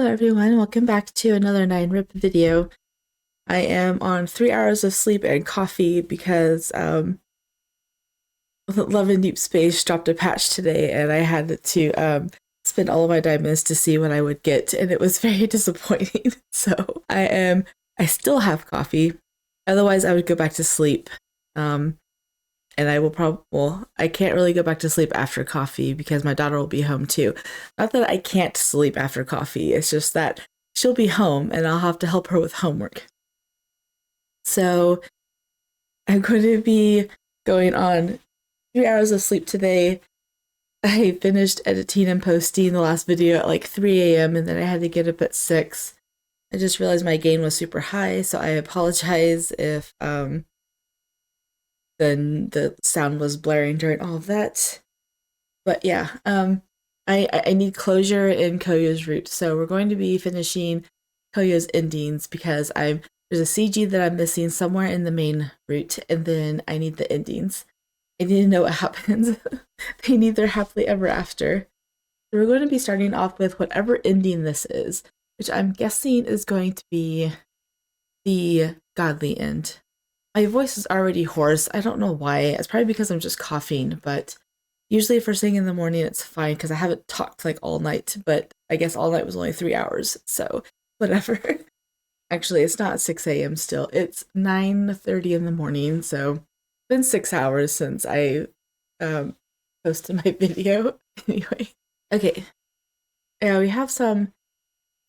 everyone, welcome back to another 9 RIP video. I am on 3 hours of sleep and coffee because Love in Deep Space dropped a patch today and I had to spend all of my diamonds to see what I would get, and it was very disappointing. So I still have coffee, otherwise I would go back to sleep. And I will I can't really go back to sleep after coffee because my daughter will be home too. Not that I can't sleep after coffee, it's just that she'll be home and I'll have to help her with homework. So I'm going to be going on 3 hours of sleep today. I finished editing and posting the last video at like 3 a.m. and then I had to get up at 6. I just realized my gain was super high, so I apologize if then the sound was blaring during all of that. But yeah, I need closure in Koyo's route, so we're going to be finishing Koyo's endings because there's a CG that I'm missing somewhere in the main route, and then I need the endings. I need to know what happens. They need their happily ever after. So we're going to be starting off with whatever ending this is, which I'm guessing is going to be the godly end. My voice is already hoarse. I don't know why. It's probably because I'm just coughing, but usually first thing in the morning it's fine because I haven't talked like all night, but I guess all night was only 3 hours, so whatever. Actually, it's not 6 a.m. still. It's 9:30 in the morning, so it's been 6 hours since I posted my video. Anyway, okay. We have some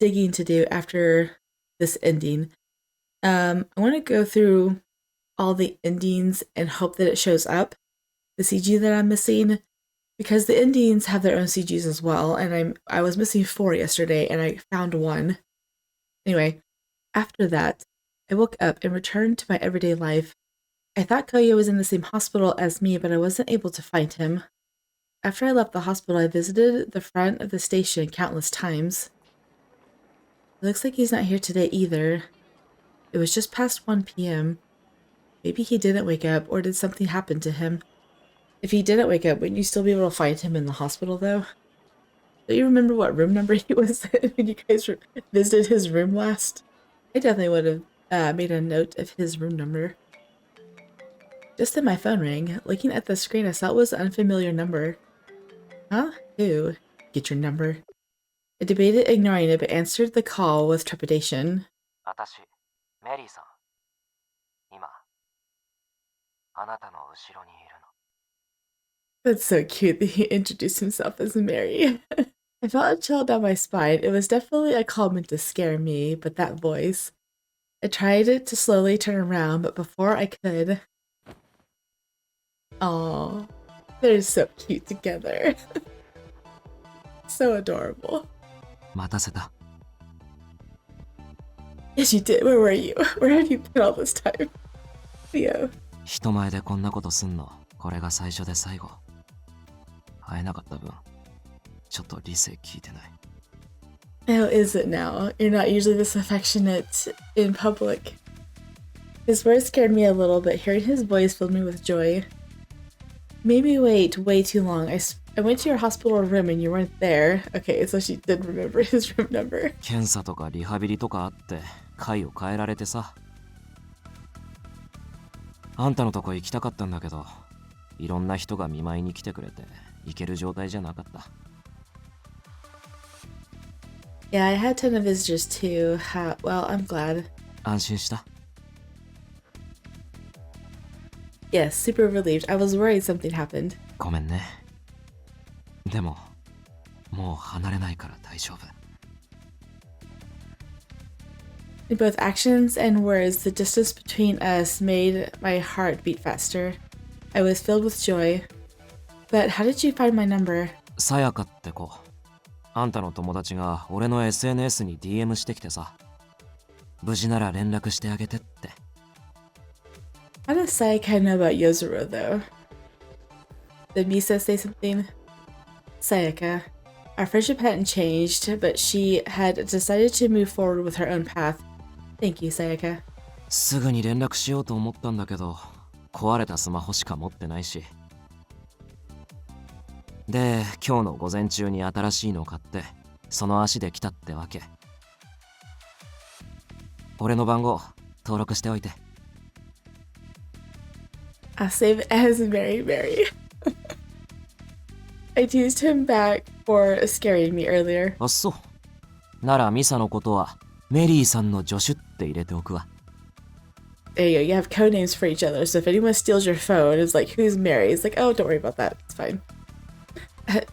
digging to do after this ending. I want to go through all the endings and hope that it shows up, the CG that I'm missing, because the endings have their own CGs as well, and I was missing 4 yesterday and I found 1. Anyway, after that, I woke up and returned to my everyday life. I thought Koyo was in the same hospital as me, but I wasn't able to find him. After I left the hospital, I visited the front of the station countless times. It looks like he's not here today either. It was just past 1 p.m. Maybe he didn't wake up, or did something happen to him? If he didn't wake up, wouldn't you still be able to find him in the hospital, though? Do you remember what room number he was in when you guys visited his room last? I definitely would have made a note of his room number. Just then my phone rang. Looking at the screen, I saw it was an unfamiliar number. Huh? Who? Get your number. I debated ignoring it, but answered the call with trepidation. That's so cute that he introduced himself as Mary. I felt a chill down my spine. It was definitely a call meant to scare me, but that voice. I tried to slowly turn around, but before I could... Aww, they're so cute together. So adorable. Yes, you did. Where were you? Where have you been all this time? Theo. 人前でこんなことすんの、これが最初で最後。会えなかった分、ちょっと理性聞いてない。How is it now? You're not usually this affectionate in public. His words scared me a little, but hearing his voice filled me with joy. Maybe wait way too long. I went to your hospital room and you weren't there. Okay, so she did remember his room number. 検査とかリハビリとかあって、回を変えられてさ。あんたのとこ行きたかったんだけど、いろんな人が見舞いに来てくれて、行ける状態じゃなかった。Yeah, I had a ton of visitors too. Well, I'm glad. 安心した？ Yes, super relieved. I was worried something happened. ごめんね。でも、もう離れないから大丈夫。In both actions and words, the distance between us made my heart beat faster. I was filled with joy. But how did you find my number? さやかって子。あんたの友達が俺の SNS に DM してきてさ。無事なら連絡してあげてって。How does Sayaka know about Yozuru, though? Did Misa say something? Sayaka. Our friendship hadn't changed, but she had decided to move forward with her own path. Thank you, Sayaka. すぐに連絡しようと思ったんだけど、壊れたスマホしか持ってないし。で、今日の午前中に新しいの買って、その足で来たってわけ。俺の番号登録しておいて。I'll save it as Mary Mary. I teased him back for scaring me earlier. あっそう。ならミサのことはメリーさんの助手って入れておくわ。There you go. You have code names for each other. So if anyone steals your phone, it's like, who's Mary? It's like, oh, don't worry about that. It's fine.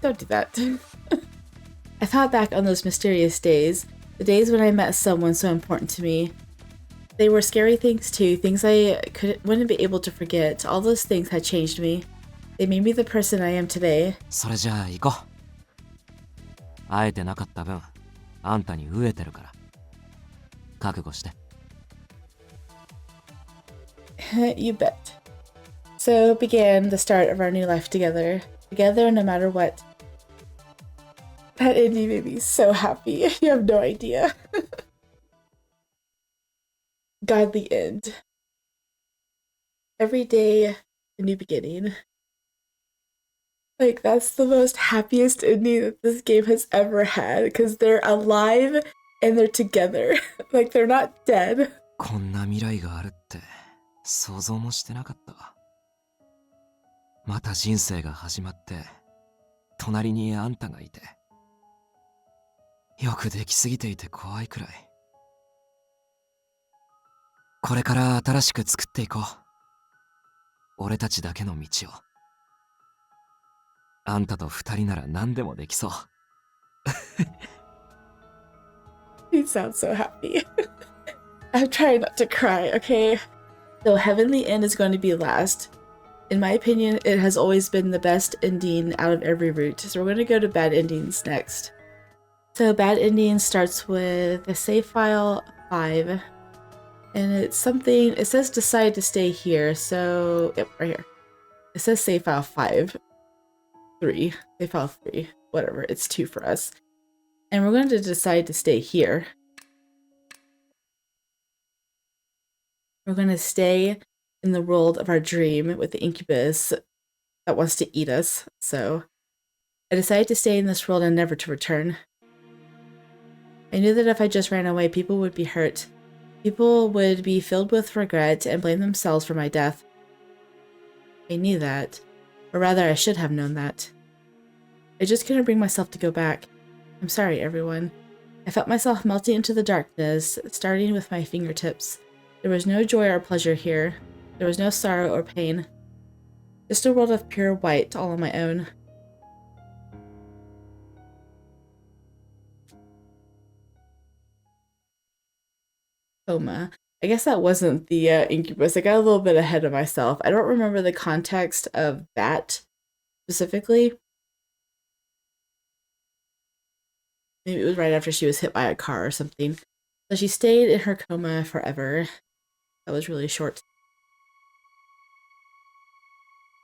Don't do that. I thought back on those mysterious days, the days when I met someone so important to me. They were scary things too, things I wouldn't be able to forget. All those things had changed me. They made me the person I am today. それじゃあ行こう。会えてなかった分、あんたに飢えてるから。覚悟して。You bet. So began the start of our new life together. Together no matter what. That ending made me so happy. You have no idea. Godly end. Every day, a new beginning. Like, that's the most happiest ending that this game has ever had, because they're alive and they're together. Like, they're not dead. こんな未来があるって想像もしてなかった。また人生が始まって、隣にあんたがいて。よくできすぎていて怖いくらい。これから新しく作っていこう。俺たちだけの道を。あんたと二人なら何でもできそう。You sound so happy. I'm trying not to cry, okay? So Heavenly End is going to be last. In my opinion, it has always been the best ending out of every route. So we're going to go to bad endings next. So bad ending starts with a save file 5. And it's something, it says decide to stay here. So, yep, right here. It says save file 5. 3. Save file 3. Whatever, it's 2 for us. And we're going to decide to stay here. We're going to stay in the world of our dream with the incubus that wants to eat us. So I decided to stay in this world and never to return. I knew that if I just ran away, people would be hurt. People would be filled with regret and blame themselves for my death. I knew that. Or rather, I should have known that. I just couldn't bring myself to go back. I'm sorry, everyone. I felt myself melting into the darkness, starting with my fingertips. There was no joy or pleasure here. There was no sorrow or pain. Just a world of pure white, all on my own. Coma. I guess that wasn't the incubus. I got a little bit ahead of myself. I don't remember the context of that specifically. Maybe it was right after she was hit by a car or something. So she stayed in her coma forever. That was really short.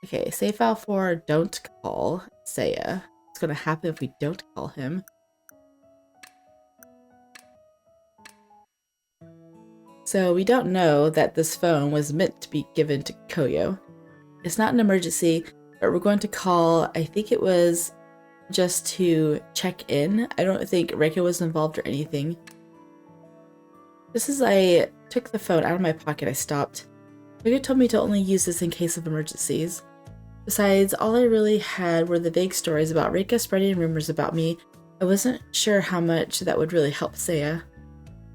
Okay, save file 4, don't call Seiya. What's gonna happen if we don't call him? So we don't know that this phone was meant to be given to Koyo. It's not an emergency, but we're going to call, I think it was just to check in. I don't think Reiko was involved or anything. Just as I took the phone out of my pocket, I stopped. Reiko told me to only use this in case of emergencies. Besides, all I really had were the vague stories about Reiko spreading rumors about me. I wasn't sure how much that would really help Seiya.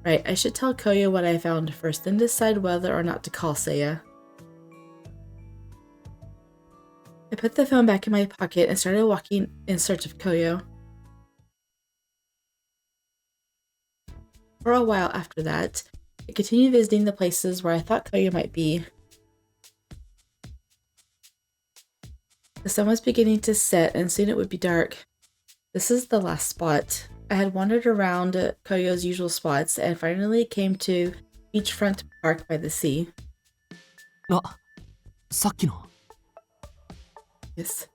Right, I should tell Koyo what I found first, then decide whether or not to call Seiya. I put the phone back in my pocket and started walking in search of Koyo. For a while after that, I continued visiting the places where I thought Koyo might be. The sun was beginning to set and soon it would be dark. This is the last spot. I had wandered around Koyo's usual spots and finally came to Beachfront Park by the sea. さっきの。Yes.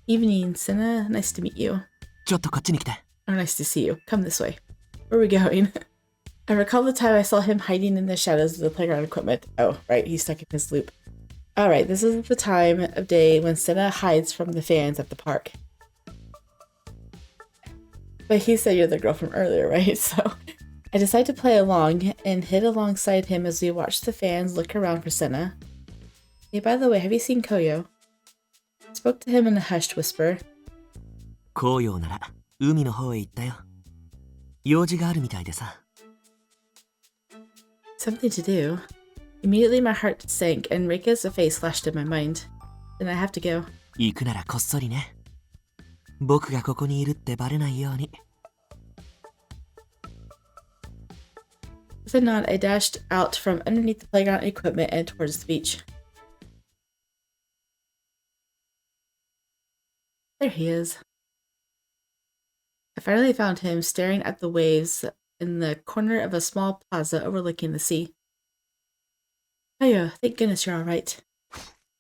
Evening, Senna. Nice to meet you. ちょっとこっちに来て。 Oh, nice to see you. Come this way. Where are we going? I recall the time I saw him hiding in the shadows of the playground equipment. Oh, right, he's stuck in his loop. Alright, this is the time of day when Senna hides from the fans at the park. But he said you're the girl from earlier, right? So I decide to play along and hid alongside him as we watch the fans look around for Senna. Hey, by the way, have you seen Koyo? I spoke to him in a hushed whisper. Koyo なら海の方へ行ったよ。用事があるみたいでさ。Something to do. Immediately my heart sank and Reika's face flashed in my mind. Then I have to go. 行くならこっそりね。僕がここにいるってバレないように。With a nod, I dashed out from underneath the playground equipment and towards the beach. There he is. I finally found him staring at the waves in the corner of a small plaza overlooking the sea. Koyo, thank goodness you're all right.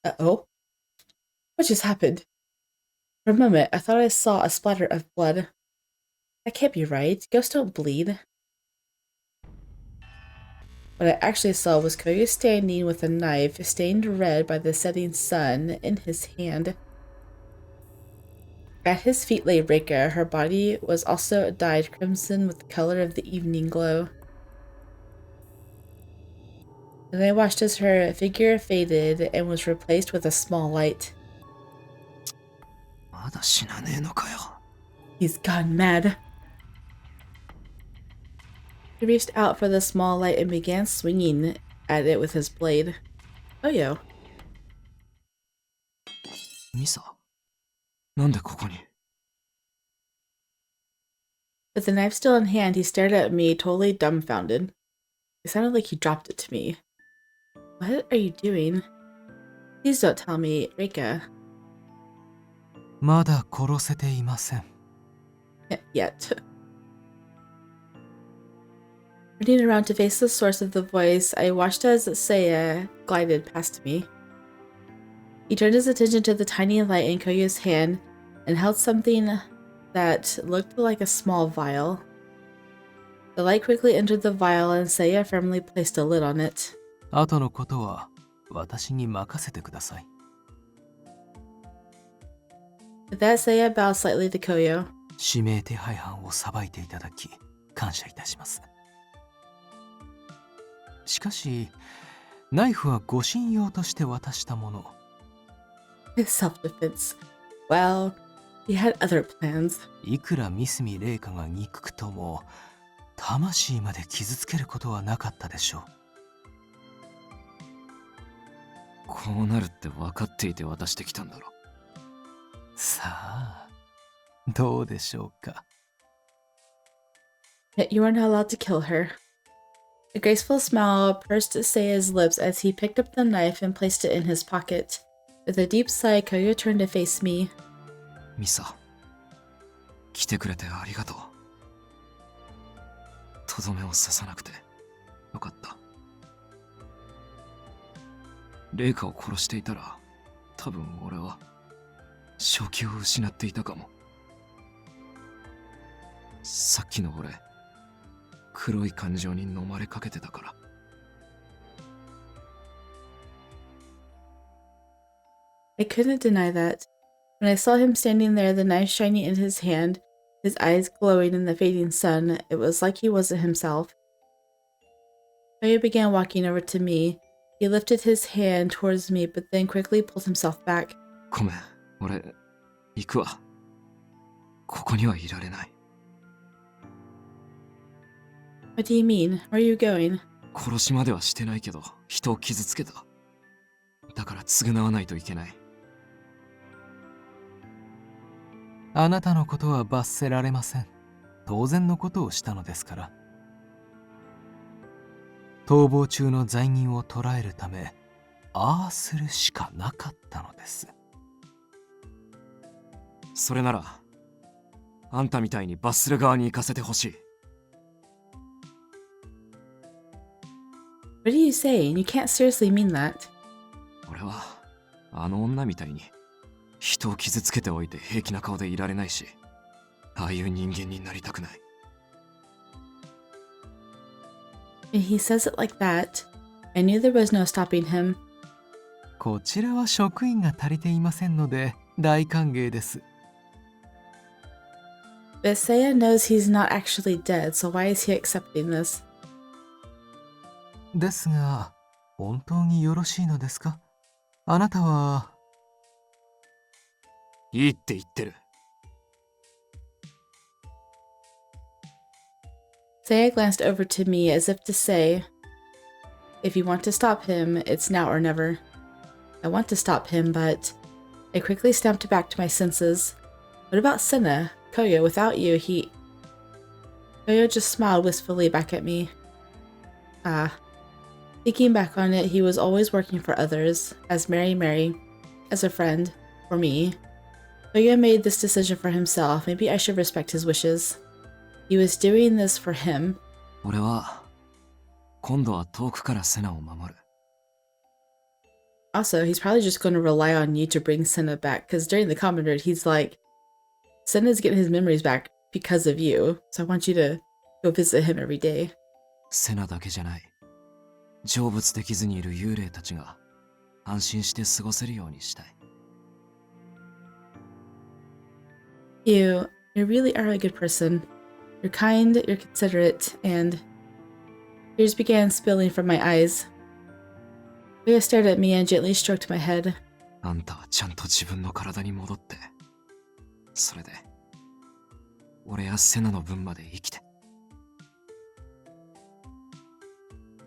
Uh-oh. What just happened? For a moment, I thought I saw a splatter of blood. That can't be right. Ghosts don't bleed. What I actually saw was Koyo standing with a knife stained red by the setting sun in his hand. At his feet lay Reika. Her body was also dyed crimson with the color of the evening glow. Then I watched as her figure faded and was replaced with a small light. まだ死なねえのかよ。He's gone mad. He reached out for the small light and began swinging at it with his blade. Koyo. ミサ、なんでここに？ With the knife still in hand, he stared at me, totally dumbfounded. It sounded like he dropped it to me. What are you doing? Please don't tell me, Reika. まだ殺せていません。Yet. Turning around to face the source of the voice, I watched as Seiya glided past me. He turned his attention to the tiny light in Koyo's hand and held something that looked like a small vial. The light quickly entered the vial and Seiya firmly placed a lid on it. 後のことは私に任せてください。With that, Seiya bowed slightly to Koyo. 指名手配犯を裁いていただき感謝いたします。しかし、ナイフは護身用として渡したもの。His self-defense. Well, he had other plans. いくら三角玲香が憎くとも、魂まで傷つけることはなかったでしょう。こうなるって分かっていて渡してきたんだろ。さあ、どうでしょうか。Yet you are not allowed to kill her. A graceful smile pursed Seiya's lips as he picked up the knife and placed it in his pocket. With a deep sigh, Koyo turned to face me. ミサ、来てくれてありがとう。とどめを刺さなくてよかった。玲香を殺していたら、多分俺は正気を失っていたかも。さっきの俺、黒い感情に飲まれかけてたから。I couldn't deny that. When I saw him standing there, the knife shining in his hand, his eyes glowing in the fading sun, it was like he wasn't himself. Koyo began walking over to me. He lifted his hand towards me, but then quickly pulled himself back. ごめん、俺、行くわ。ここにはいられない。What do you mean? Where are you going? 殺しまではしてないけど、人を傷つけた。だから償わないといけない。あなたのことは罰せられません。当然のことをしたのですから。逃亡中の罪人を捕らえるため、ああするしかなかったのです。それなら、あんたみたいに罰する側に行かせてほしい。What are you saying? You can't seriously mean that. 俺はあの女みたいに人を傷つけておいて平気な顔でいられないし、ああいう人間になりたくない。When he says it like that, I knew there was no stopping him. こちらは職員が足りていませんので大歓迎です。But Seiya knows he's not actually dead, so why is he accepting this? ですが、本当によろしいのですか？あなたは。いいって言ってる。Seiya glanced over to me as if to say, if you want to stop him, it's now or never. I want to stop him, but I quickly snapped back to my senses. What about Senna? Koyo, without you, Koyo just smiled wistfully back at me. Thinking back on it, he was always working for others, as Mary, as a friend, for me. Koyo made this decision for himself. Maybe I should respect his wishes. He was doing this for him. 俺は今度は遠くからセナを守る。 Also, he's probably just going to rely on you to bring Senna back, because during the commentary, he's like, Senna's getting his memories back because of you, so I want you to go visit him every day. セナだけじゃない。成仏できずにいる幽霊たちが安心して過ごせるようにしたい。You really are a good person. You're kind, you're considerate, and tears began spilling from my eyes. Koyo stared at me and gently stroked my head. あんたはちゃんと自分の体に戻って、それで俺やセナの分まで生きて。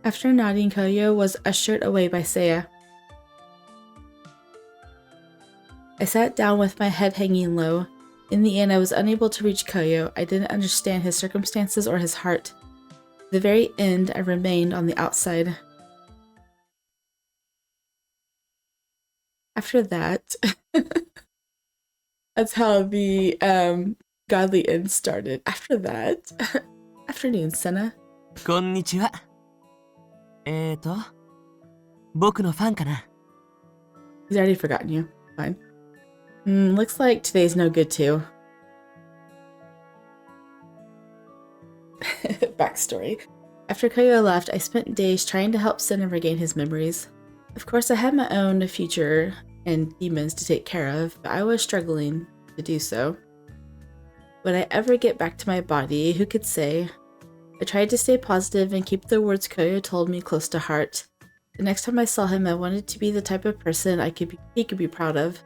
After nodding, Koyo was ushered away by Seiya. I sat down with my head hanging low. In the end, I was unable to reach Koyo. I didn't understand his circumstances or his heart. To the very end, I remained on the outside. After that, that's how the godly end started. After that, afternoon, Senna. こんにちは。僕のファンかな？ He's already forgotten you. Fine. Looks like today's no good too. Backstory. After Koyo left, I spent days trying to help Senna regain his memories. Of course, I had my own future and demons to take care of, but I was struggling to do so. Would I ever get back to my body? Who could say? I tried to stay positive and keep the words Koyo told me close to heart. The next time I saw him, I wanted to be the type of person he could be proud of.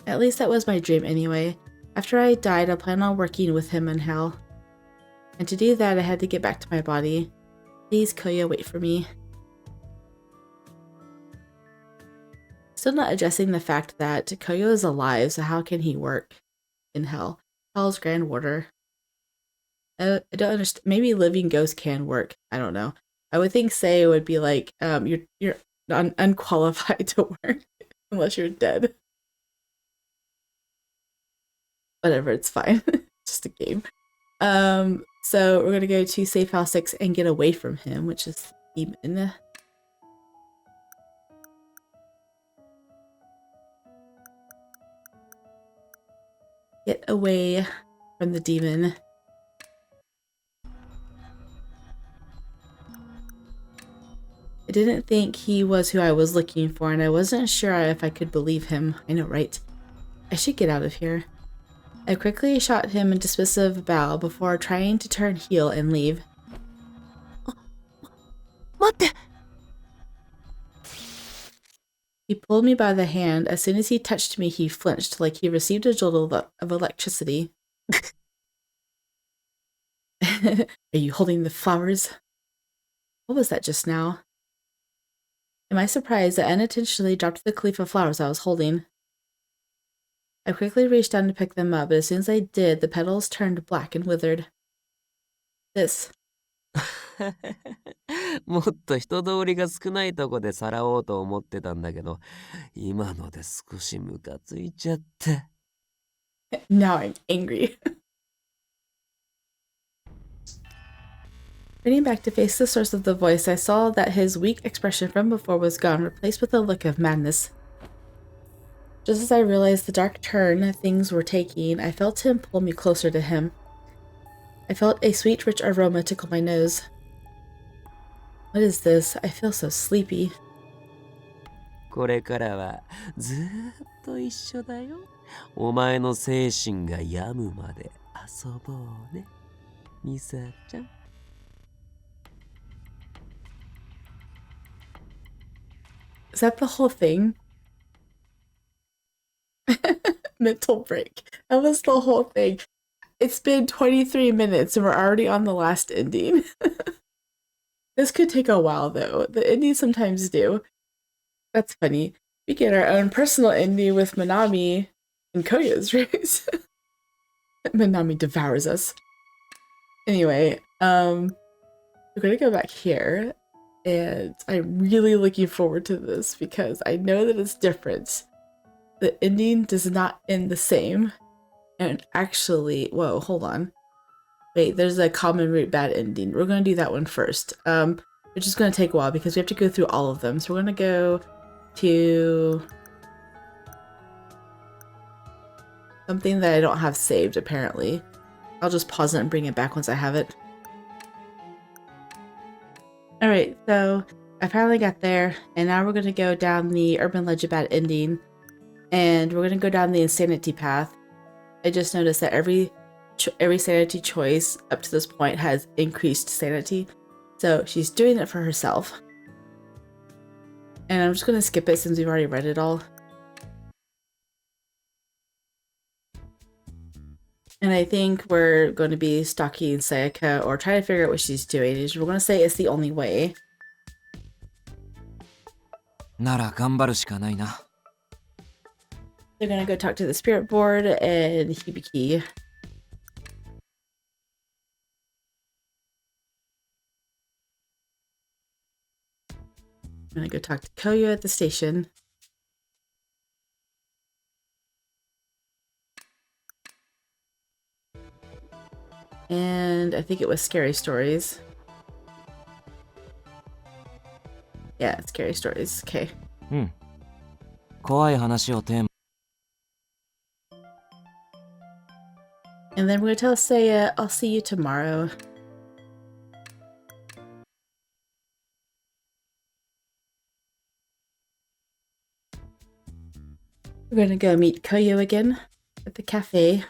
At least that was my dream anyway. After I died, I plan on working with him in hell. And to do that, I had to get back to my body. Please, Koyo, wait for me. Still not addressing the fact that Koyo is alive, so how can he work in hell? Hell's grand warder. I don't understand. Maybe living ghosts can work. I don't know. I would think Sei would be like, you're unqualified to work unless you're dead. Whatever, it's fine. Just a game. So we're gonna go to Safe House 6 and get away from him, which is demon. Get away from the demon. I didn't think he was who I was looking for, and I wasn't sure if I could believe him. I know, right? I should get out of here. I quickly shot him a dismissive bow before trying to turn heel and leave. 待って！ He pulled me by the hand. As soon as he touched me, he flinched like he received a jolt of electricity. Are you holding the flowers? What was that just now? Am I surprised that I unintentionally dropped the cleaf of flowers I was holding? I quickly reached down to pick them up, but as soon as I did, the petals turned black and withered. This. もっと人通りが少ないとこでさらおうと思ってたんだけど、今ので少しムカついちゃって。Now I'm angry. Turning back to face the source of the voice, I saw that his weak expression from before was gone, replaced with a look of madness. Just as I realized the dark turn things were taking, I felt him pull me closer to him. I felt a sweet, rich aroma tickle my nose. What is this? I feel so sleepy. これからはずーっと一緒だよ。お前の精神が病むまで遊ぼうね、ミサちゃん。Is that the whole thing? Mental break. That was the whole thing. It's been 23 minutes and we're already on the last ending. This could take a while though. The endings sometimes do. That's funny. We get our own personal ending with Manami and Koya's race. Manami devours us. Anyway, we're gonna go back here, and I'm really looking forward to this because I know that it's different. The ending does not end the same. And actually, whoa, hold on. Wait, there's a common root bad ending. We're gonna do that one first. Which is gonna take a while because we have to go through all of them. So we're gonna go to something that I don't have saved apparently. I'll just pause it and bring it back once I have it. Alright, so I finally got there, and now we're gonna go down the urban legend bad ending, and we're gonna go down the insanity path. I just noticed that every sanity choice up to this point has increased sanity, so she's doing it for herself. And I'm just gonna skip it since we've already read it all. And I think we're going to be stalking Sayaka or trying to figure out what she's doing. We're going to say it's the only way. なら頑張るしかないな。 They're going to go talk to the spirit board and Hibiki. I'm going to go talk to Koyo at the station. And I think it was Scary Stories. Yeah, it's Scary Stories. Okay. 怖い話をテーマ。 And then we're going to tell Saya, I'll see you tomorrow. We're going to go meet Koyo again at the cafe.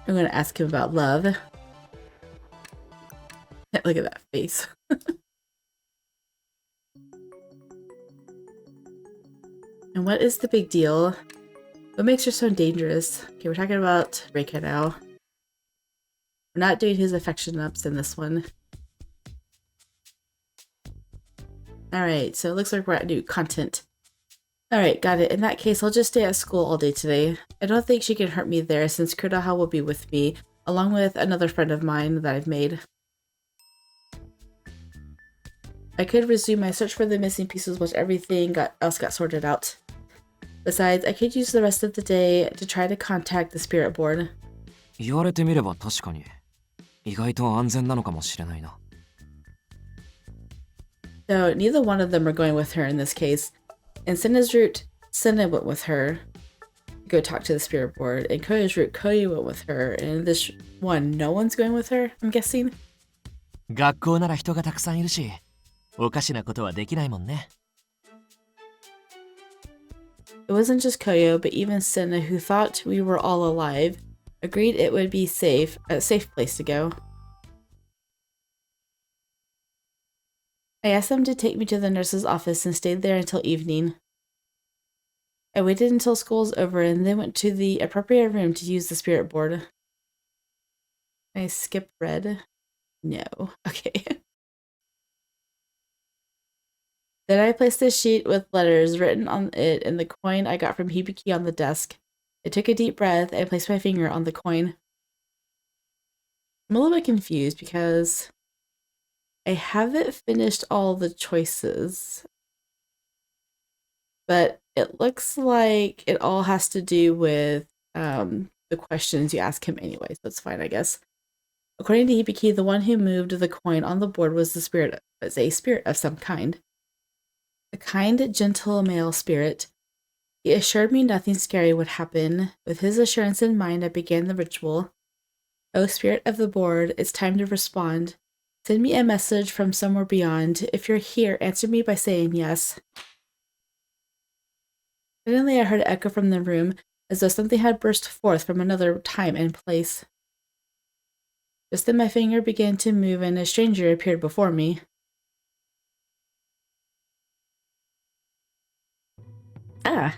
I'm going to ask him about love. Look at that face. And what is the big deal? What makes her so dangerous? Okay, we're talking about Reika now. We're not doing his affection ups in this one. Alright, so it looks like we're at new content. Alright, got it. In that case, I'll just stay at school all day today. I don't think she can hurt me there since Kuroha will be with me, along with another friend of mine that I've made. I could resume my search for the missing pieces once everything else got sorted out. Besides, I could use the rest of the day to try to contact the spirit board. 言われてみれば確かに意外と安全なのかもしれないな。 So neither one of them are going with her in this case. In Senna's route, Senna went with her to go talk to the spirit board. In Koyo's route, Koyo went with her. And in this one, no one's going with her, I'm guessing? 学校なら人がたくさんいるし、おかしなことはできないもんね。 It wasn't just Koyo, but even Senna, who thought we were all alive, agreed it would be a safe place to go. I asked them to take me to the nurse's office and stayed there until evening. I waited until school was over and then went to the appropriate room to use the spirit board. Can I skip red? No. Okay. Then I placed a sheet with letters written on it in the coin I got from Hibiki on the desk. I took a deep breath and placed my finger on the coin. I'm a little bit confused because I haven't finished all the choices, but it looks like it all has to do with the questions you ask him anyway, so it's fine, I guess. According to Hibiki, the one who moved the coin on the board was a spirit of some kind. A kind, gentle male spirit. He assured me nothing scary would happen. With his assurance in mind, I began the ritual. O spirit of the board, it's time to respond. Send me a message from somewhere beyond. If you're here, answer me by saying yes. Suddenly I heard an echo from the room, as though something had burst forth from another time and place. Just then my finger began to move and a stranger appeared before me. Ah.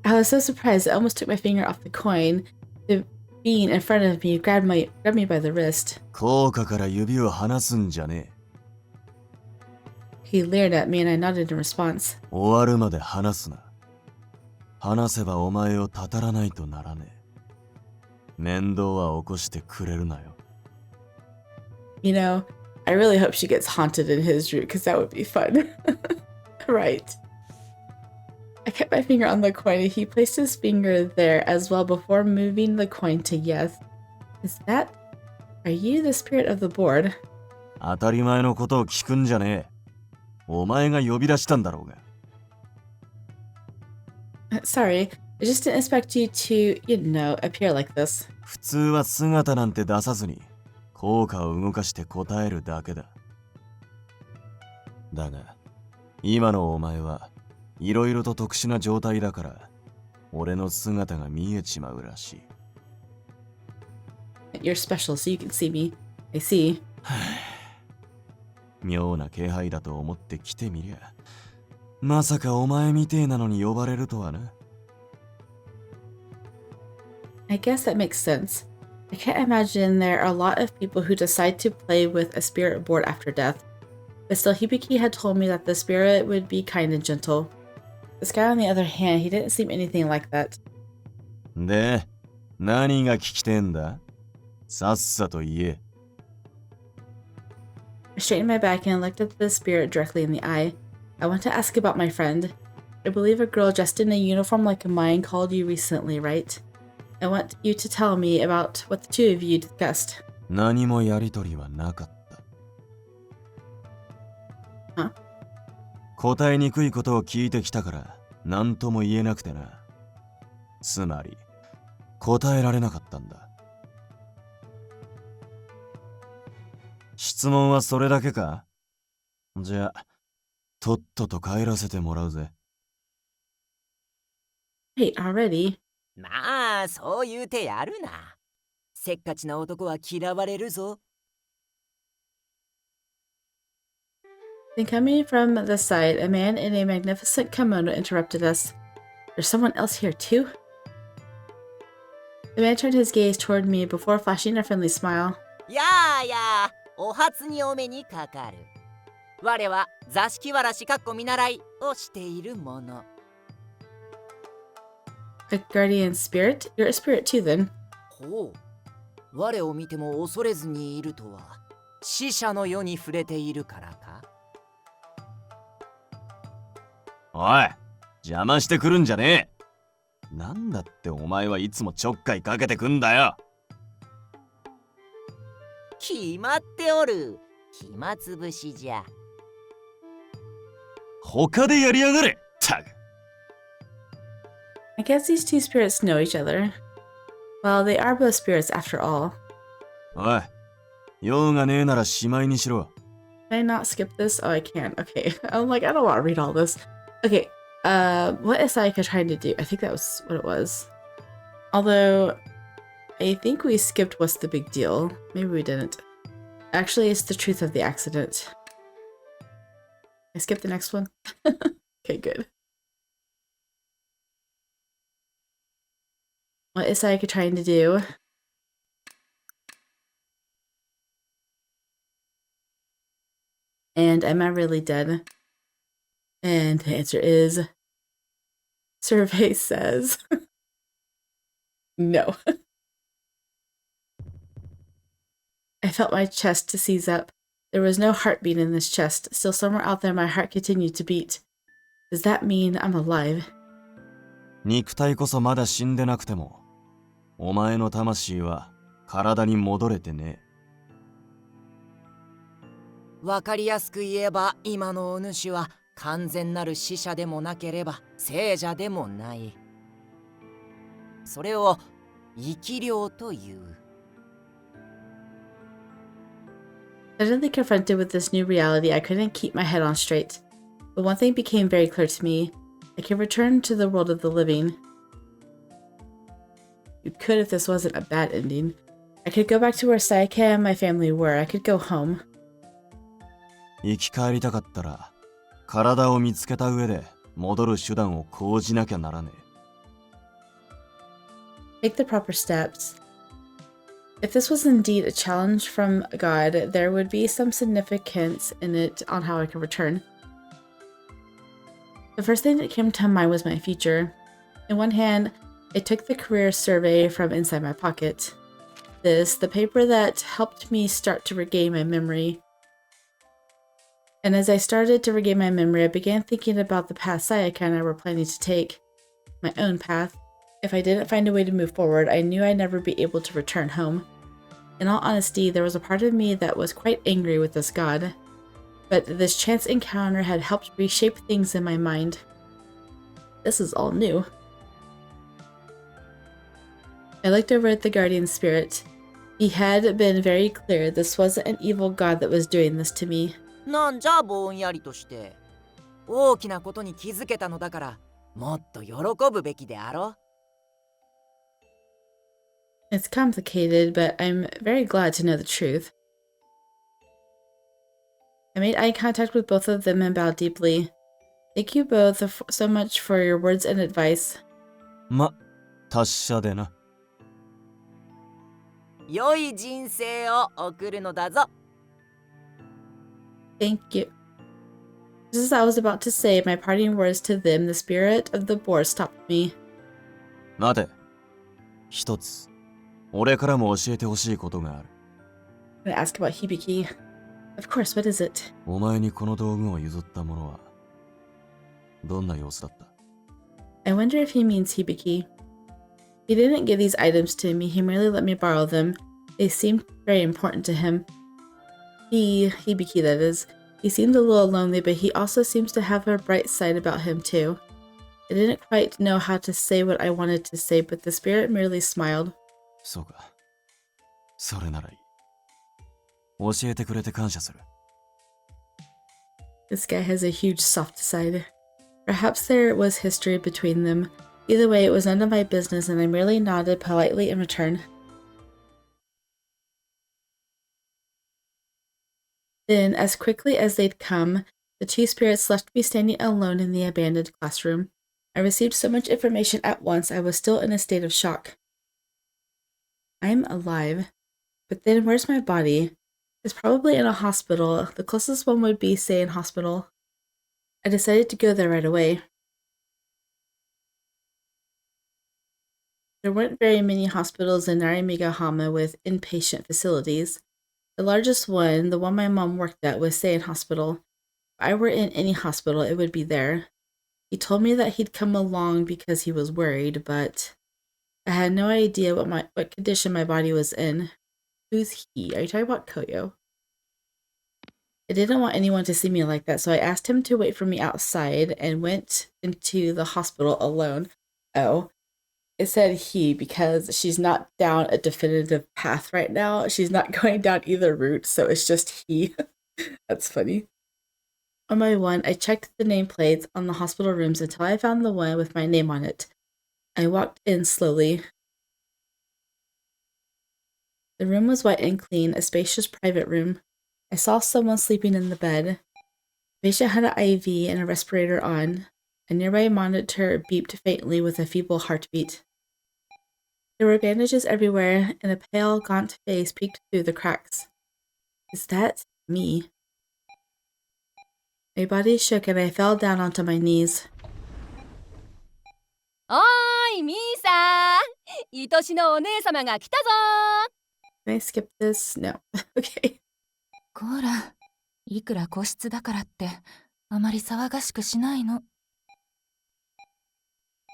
I was so surprised I almost took my finger off the coin. The being in front of me grabbed me by the wrist. 効果から指を離すんじゃねえ。He leered at me and I nodded in response. 終わるまで離すな。離せばお前をたたらないとならねえ。面倒は起こしてくれるなよ。You know, I really hope she gets haunted in his route because that would be fun. Right. I kept my finger on the coin and he placed his finger there as well before moving the coin to yes. Are you the spirit of the board? 当たり前のことを聞くんじゃねえ。お前が呼び出したんだろうが。Sorry, I just didn't expect you to, appear like this. 普通は姿なんて出さずに効果を動かして答えるだけだ。だが、今のお前はいろいろと特殊な状態だから、俺の姿が見えちまうらしい。You're special, so you can see me. I see. 妙な気配だと思って来てみりゃ、まさかお前みてえなのに呼ばれるとはな。I guess that makes sense. I can't imagine there are a lot of people who decide to play with a spirit board after death. But still, Hibiki had told me that the spirit would be kind and gentle. This guy, on the other hand, he didn't seem anything like that. で、何が聞きてんだ？さっさと言え。I straightened my back and looked at the spirit directly in the eye. I want to ask about my friend. I believe a girl dressed in a uniform like mine called you recently, right? I want you to tell me about what the two of you discussed. 何もやりとりはなかった。Huh? 答えにくいことを聞いてきたから何とも言えなくてな。つまり答えられなかったんだ。質問はそれだけか？じゃあとっとと帰らせてもらうぜ。Hey, already? まあ、そう言うてやるな。せっかちな男は嫌われるぞ。Then coming from the side, a man in a magnificent kimono interrupted us. There's someone else here too? The man turned his gaze toward me before flashing a friendly smile. やあやあ、お初にお目にかかる。我は座敷わらしかっこ見習いをしているもの。A guardian spirit? You're a spirit too, then. ほう。我を見ても恐れずにいるとは、死者の世に触れているからか？おい、邪魔してくるんじゃねえ。なんだってお前はいつもちょっかいかけてくんだよ。決まっておる。暇つぶしじゃ。他でやりやがれ。たく。I guess these two spirits know each other. Well, they are both spirits after all. おい、用がねえならしまいにしろ。Can I not skip this? Oh, I can. Okay. I'm like, I don't want to read all this. Okay. What is Sayaka trying to do? I think that was what it was. Although, I think we skipped what's the big deal. Maybe we didn't. Actually, it's the truth of the accident. I skipped the next one. Okay, good. What is Sayaka trying to do? And am I really dead? And the answer is... Survey says... No. I felt my chest to seize up. There was no heartbeat in this chest. Still somewhere out there my heart continued to beat. Does that mean I'm alive? 肉体こそまだ死んでなくても、お前の魂は体に戻れてね。わかりやすく言えば、今のお主は完全なる死者でもなければ聖者でもない。それを生き量という。Suddenly confronted with this new reality, I couldn't keep my head on straight. But one thing became very clear to me. I could return to the world of the living. You could if this wasn't a bad ending. I could go back to where Sayaka and my family were. I could go home. 生き返りたかったら体を見つけた上で戻る手段を講じなきゃならねえ。 Take the proper steps. If this was indeed a challenge from God, there would be some significance in it on how I could return. The first thing that came to mind was my future. In one hand, I took the career survey from inside my pocket. The paper that helped me start to regain my memory. And as I started to regain my memory, I began thinking about the path Sayaka and I were planning to take. My own path. If I didn't find a way to move forward, I knew I'd never be able to return home. In all honesty, there was a part of me that was quite angry with this god. But this chance encounter had helped reshape things in my mind. This is all new. I looked over at the guardian spirit. He had been very clear this wasn't an evil god that was doing this to me. なんじゃぼんやりとして。大きなことに気づけたのだから、もっと喜ぶべきであろ。It's complicated, but I'm very glad to know the truth. I made eye contact with both of them and bowed deeply. Thank you both so much for your words and advice. ま、達者でな。良い人生を送るのだぞ。Thank you. Just as I was about to say my parting words to them, the spirit of the boar stopped me. 待て。一つ、俺からも教えてほしいことがある。I'm gonna ask about Hibiki. Of course, what is it? お前にこの道具を譲った者は、どんな様子だった？ I wonder if he means Hibiki. He didn't give these items to me, he merely let me borrow them. They seemed very important to him. Hibiki that is. He seemed a little lonely, but he also seems to have a bright side about him too. I didn't quite know how to say what I wanted to say, but the spirit merely smiled. そうか。それならいい。教えてくれて感謝する。This guy has a huge soft side. Perhaps there was history between them. Either way, it was none of my business, and I merely nodded politely in return. Then, as quickly as they'd come, the two spirits left me standing alone in the abandoned classroom. I received so much information at once, I was still in a state of shock. I'm alive. But then where's my body? It's probably in a hospital. The closest one would be Seiin Hospital. I decided to go there right away. There weren't very many hospitals in Narimigahama with inpatient facilities. The largest one, the one my mom worked at, was Seiin Hospital. If I were in any hospital, it would be there. He told me that he'd come along because he was worried, but I had no idea what condition my body was in. Who's he? Are you talking about Koyo? I didn't want anyone to see me like that, so I asked him to wait for me outside and went into the hospital alone. Oh, it said he because she's not down a definitive path right now. She's not going down either route, so it's just he. That's funny. One by one, I checked the nameplates on the hospital rooms until I found the one with my name on it. I walked in slowly. The room was white and clean, a spacious private room. I saw someone sleeping in the bed. The patient had an IV and a respirator on. A nearby monitor beeped faintly with a feeble heartbeat. There were bandages everywhere, and a pale, gaunt face peeked through the cracks. Is that me? My body shook and I fell down onto my knees. おーい、ミーさん、愛しのお姉様が来たぞ Can I skip this? No. Okay. こら、いくら個室だからって、あまり騒がしくしないの。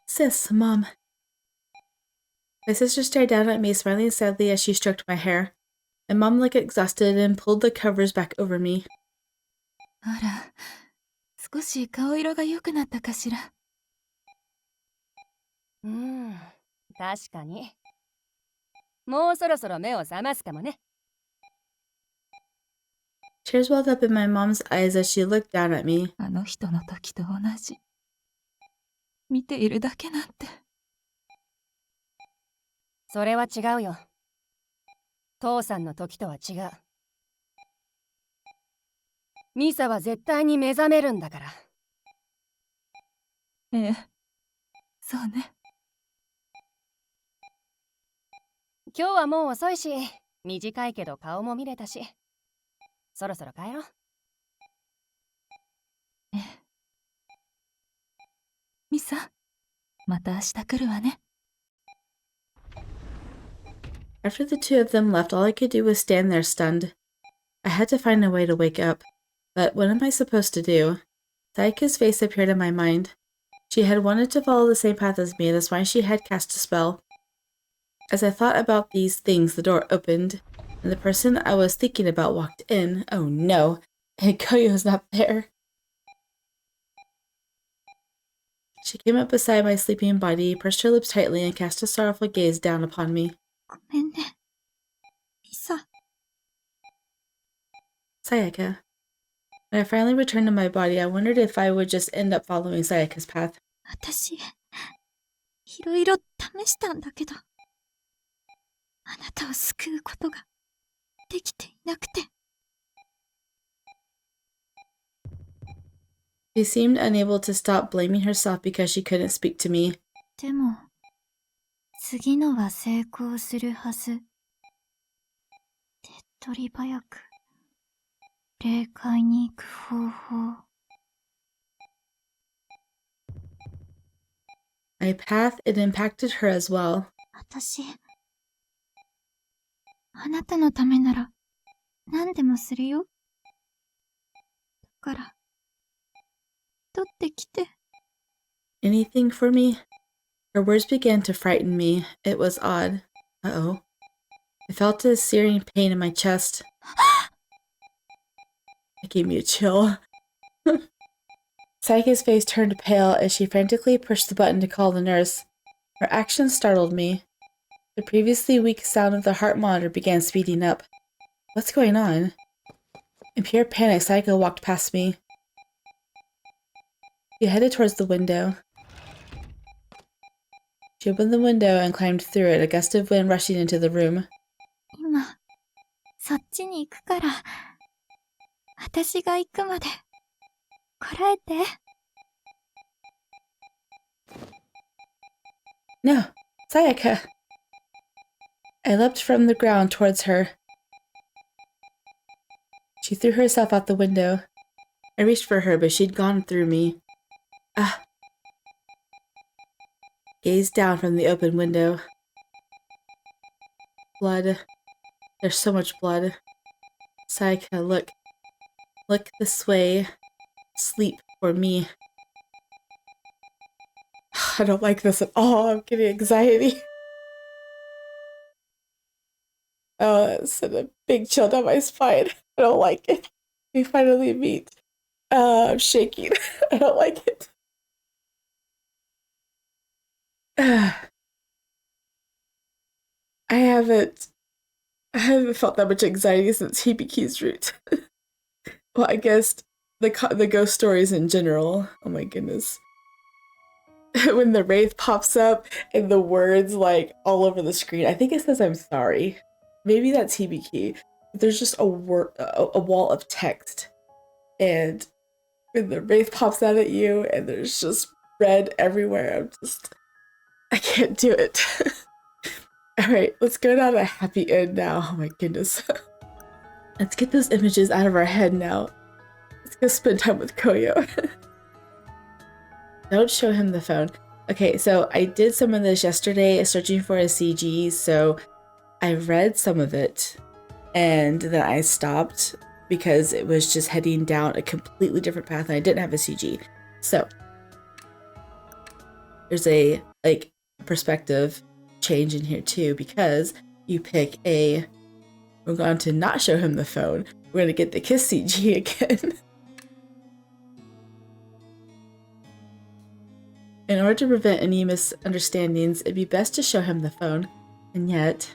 Sis, Mom. My sister stared down at me, smiling sadly as she stroked my hair. My mom looked exhausted and pulled the covers back over me. あら、少し顔色が良くなったかしら。確かに。もうそろそろ目を覚ますかもね。Tears welled up in my mom's eyes as she looked down at me. あの人の時と同じ。見ているだけなんて。それは違うよ。父さんの時とは違う。ミサは絶対に目覚めるんだから。ええ、そうね。今日はもう遅いし、短いけど顔も見れたし、そろそろ帰ろう。ええ。ミサ、また明日来るわね。After the two of them left, all I could do was stand there stunned. I had to find a way to wake up. But what am I supposed to do? Sayaka's face appeared in my mind. She had wanted to follow the same path as me, that's why she had cast a spell. As I thought about these things, the door opened, and the person I was thinking about walked in. Oh no, and Koyo's not there. She came up beside my sleeping body, pursed her lips tightly, and cast a sorrowful gaze down upon me. ごめんね。ミサ。Sayaka. When I finally returned to my body, I wondered if I would just end up following Sayaka's path. 私、いろいろ試したんだけど、あなたを救うことができていなくて。She seemed unable to stop blaming herself because she couldn't speak to me. でも、次のは成功するはず。手っ取り早く、霊界に行く方法。My path, it impacted her as well. 私、あなたのためなら、何でもするよ。だから、取ってきて。Anything for me? Her words began to frighten me. It was odd. Uh-oh. I felt a searing pain in my chest. It gave me a chill. Sayaka's face turned pale as she frantically pushed the button to call the nurse. Her action startled me. The previously weak sound of the heart monitor began speeding up. What's going on? In pure panic, Sayaka walked past me. She headed towards the window. She opened the window and climbed through it, a gust of wind rushing into the room. 今、そっちに行くから、私が行くまで、こらえて。No, Sayaka! I leapt from the ground towards her. She threw herself out the window. I reached for her, but she'd gone through me. Ah! Gazed down from the open window. Blood. There's so much blood. Sayaka, look. Look this way. Sleep for me. I don't like this at all. I'm getting anxiety. Oh, that sent a big chill down my spine. I don't like it. We finally meet. I'm shaking. I don't like it. I haven't felt that much anxiety since Hibiki's route. Well, I guess the ghost stories in general. Oh my goodness. When the wraith pops up and the words like all over the screen. I think it says I'm sorry. Maybe that's Hibiki. There's just a wall of text. And when the wraith pops out at you and there's just red everywhere, I can't do it. Alright, let's go down a happy end now. Oh my goodness. Let's get those images out of our head now. Let's go spend time with Koyo. Don't show him the phone. Okay, so I did some of this yesterday searching for a CG, so I read some of it and then I stopped because it was just heading down a completely different path and I didn't have a CG. So there's a perspective change in here too, because you pick a, we're going to not show him the phone. We're going to get the kiss CG again. In order to prevent any misunderstandings, it'd be best to show him the phone. And yet,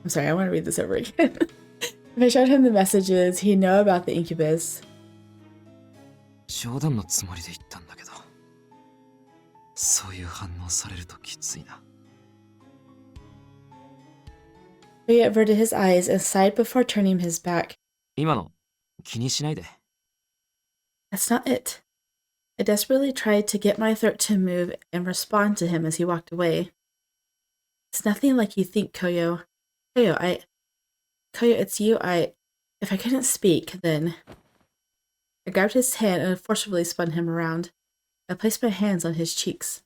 I'm sorry, I want to read this over again. If I showed him the messages, he'd know about the incubus. 冗談のつもりで言ったんだけど、そういう反応されるときついな。He averted his eyes and sighed before turning his back. 今の気にしないで。 That's not it. I desperately tried to get my throat to move and respond to him as he walked away. It's nothing like you think, Koyo. Koyo, it's you. If I couldn't speak, then... I grabbed his hand and forcibly spun him around. I placed my hands on his cheeks.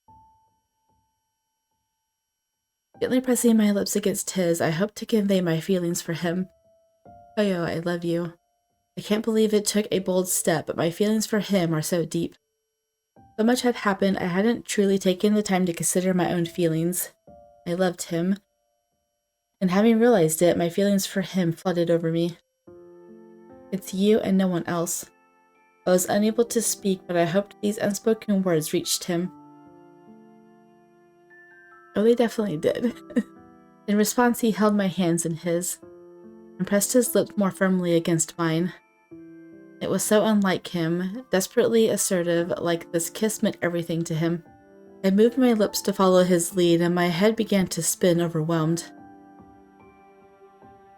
Gently pressing my lips against his, I hoped to convey my feelings for him. Koyo, I love you. I can't believe it took a bold step, but my feelings for him are so deep. So much had happened, I hadn't truly taken the time to consider my own feelings. I loved him. And having realized it, my feelings for him flooded over me. It's you and no one else. I was unable to speak, but I hoped these unspoken words reached him. Oh, they definitely did. In response, he held my hands in his and pressed his lips more firmly against mine. It was so unlike him, desperately assertive, like this kiss meant everything to him. I moved my lips to follow his lead, and my head began to spin, overwhelmed.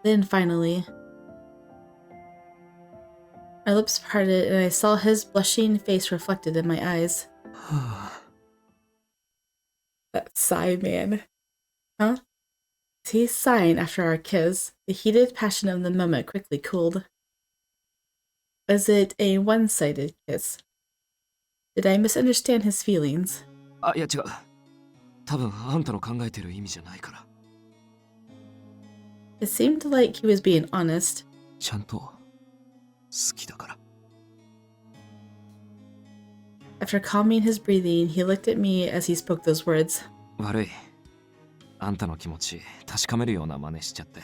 Then, finally, our lips parted, and I saw his blushing face reflected in my eyes. That sigh, man. Huh? He sighing after our kiss. The heated passion of the moment quickly cooled. Was it a one-sided kiss? Did I misunderstand his feelings? あ、いや違う。多分あんたの考えてる意味じゃないから。 It seemed like he was being honest. ちゃんと好きだから。 After calming his breathing, he looked at me as he spoke those words. 悪い。あんたの気持ち確かめるような真似しちゃって。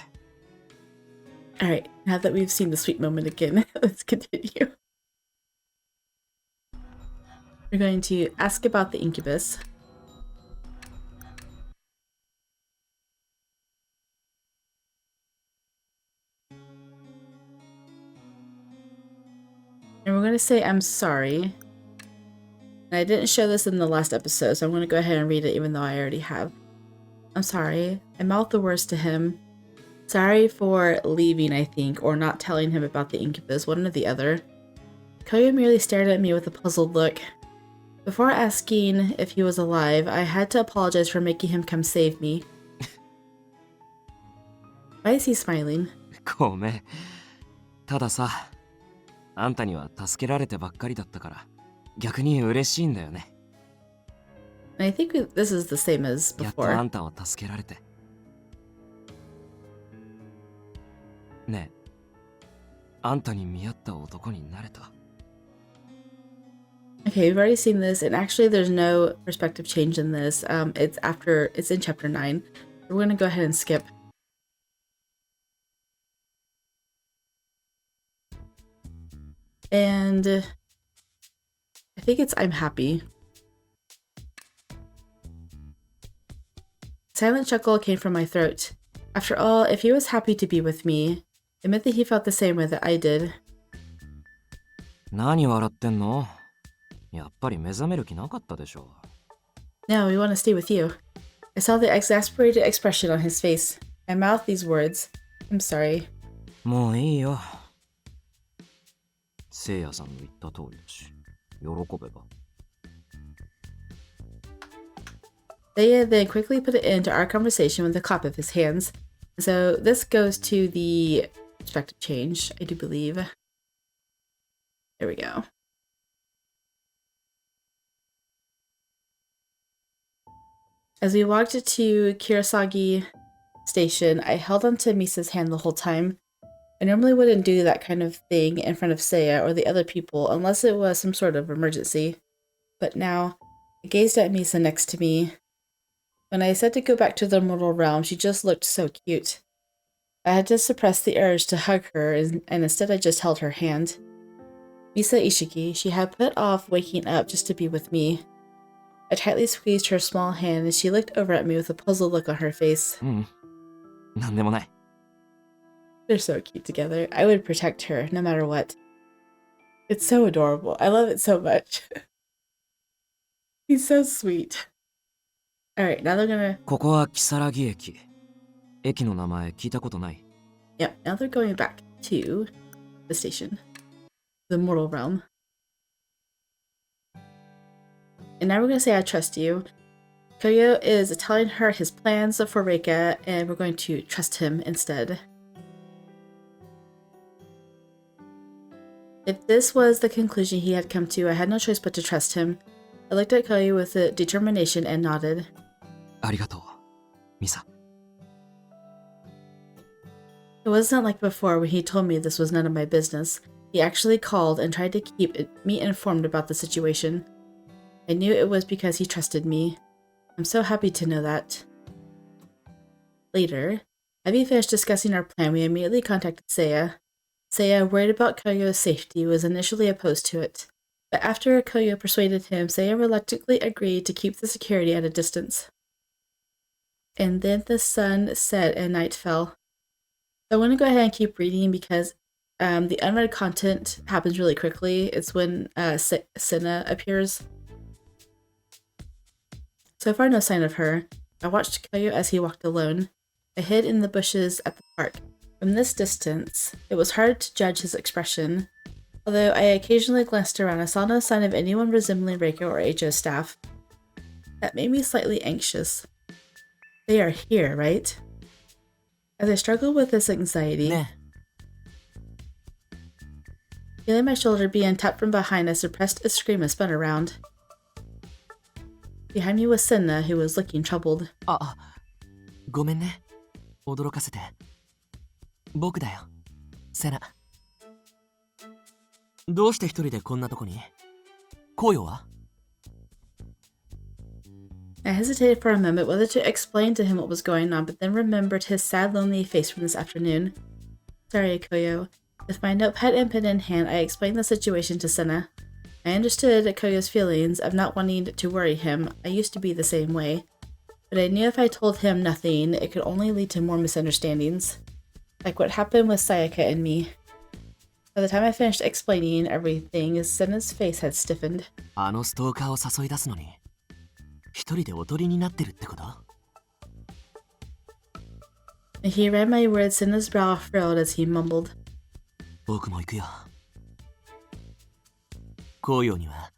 Alright, now that we've seen the sweet moment again, let's continue. We're going to ask about the incubus. And we're going to say, I'm sorry. And I didn't show this in the last episode, so I'm going to go ahead and read it even though I already have. I'm sorry. I mouthed the words to him. Sorry for leaving, I think, or not telling him about the incubus, one or the other. Koyo merely stared at me with a puzzled look. Before asking if he was alive, I had to apologize for making him come save me. Why is he smiling? ごめん。たださ、あんたには助けられてばっかりだったから、逆に嬉しいんだよね。And I think this is the same as やっと before. あんたを助けられて。ねえ、あんたに見合った男になれた。 Okay, we've already seen this, and actually there's no perspective change in this. It's in chapter 9. We're going to go ahead and skip. And I think it's I'm happy. A silent chuckle came from my throat. After all, if he was happy to be with me, it meant that he felt the same way that I did. 何笑ってんの？やっぱり目覚める気なかったでしょ。 No, we want to stay with you. I saw the exasperated expression on his face. I mouthed these words. I'm sorry. もういいよ。せいやさんの言った通りだし、喜べば。 Seiya then quickly put an end to our conversation with a clap of his hands. So this goes to the perspective change, I do believe. There we go. As we walked to Kirasagi Station, I held onto Misa's hand the whole time. I normally wouldn't do that kind of thing in front of Seiya or the other people unless it was some sort of emergency. But now, I gazed at Misa next to me. When I said to go back to the mortal realm, she just looked so cute. I had to suppress the urge to hug her, and instead I just held her hand. Misa Ishiki, she had put off waking up just to be with me. I tightly squeezed her small hand, and she looked over at me with a puzzled look on her face. なんでもない。They're so cute together. I would protect her no matter what. It's so adorable. I love it so much. He's so sweet. Alright, now they're gonna... ここは木更木駅。駅の名前聞いたことない。Yep, now they're going back to the station. The mortal realm. And now we're gonna say I trust you. Koyo is telling her his plans for Reika, and we're going to trust him instead. If this was the conclusion he had come to, I had no choice but to trust him. I looked at Koyo with determination and nodded. ありがとう、ミサ。It wasn't like before when he told me this was none of my business. He actually called and tried to keep me informed about the situation. I knew it was because he trusted me. I'm so happy to know that. Later, having finished discussing our plan, we immediately contacted Seiya. Seiya, worried about Koyo's safety, was initially opposed to it. But after Koyo persuaded him, Seiya reluctantly agreed to keep the security at a distance. And then the sun set and night fell. I want to go ahead and keep reading because the unread content happens really quickly. It's when Senna appears. So far, no sign of her. I watched Koyo as he walked alone. I hid in the bushes at the park. From this distance, it was hard to judge his expression. Although I occasionally glanced around, I saw no sign of anyone resembling Reiko or Eijo's staff. That made me slightly anxious. They are here, right? As I struggled with this anxiety, feeling my shoulder being tapped from behind, I suppressed a scream and spun around. Behind me was Senna, who was looking troubled. あ、ごめんね。驚かせて。僕だよ、セナ。どうして一人でこんなとこに？コヨは？ I hesitated for a moment whether to explain to him what was going on, but then remembered his sad, lonely face from this afternoon. Sorry, Koyo. With my notepad and pen in hand, I explained the situation to Senna. I understood Koyo's feelings of not wanting to worry him. I used to be the same way. But I knew if I told him nothing, it could only lead to more misunderstandings. Like what happened with Sayaka and me. By the time I finished explaining everything, Senna's face had stiffened. あのストーカーを誘い出すのに、一人でおとりになってるってこと？ He read my words, Senna's brow furrowed as he mumbled. 僕も行くよ。コヨには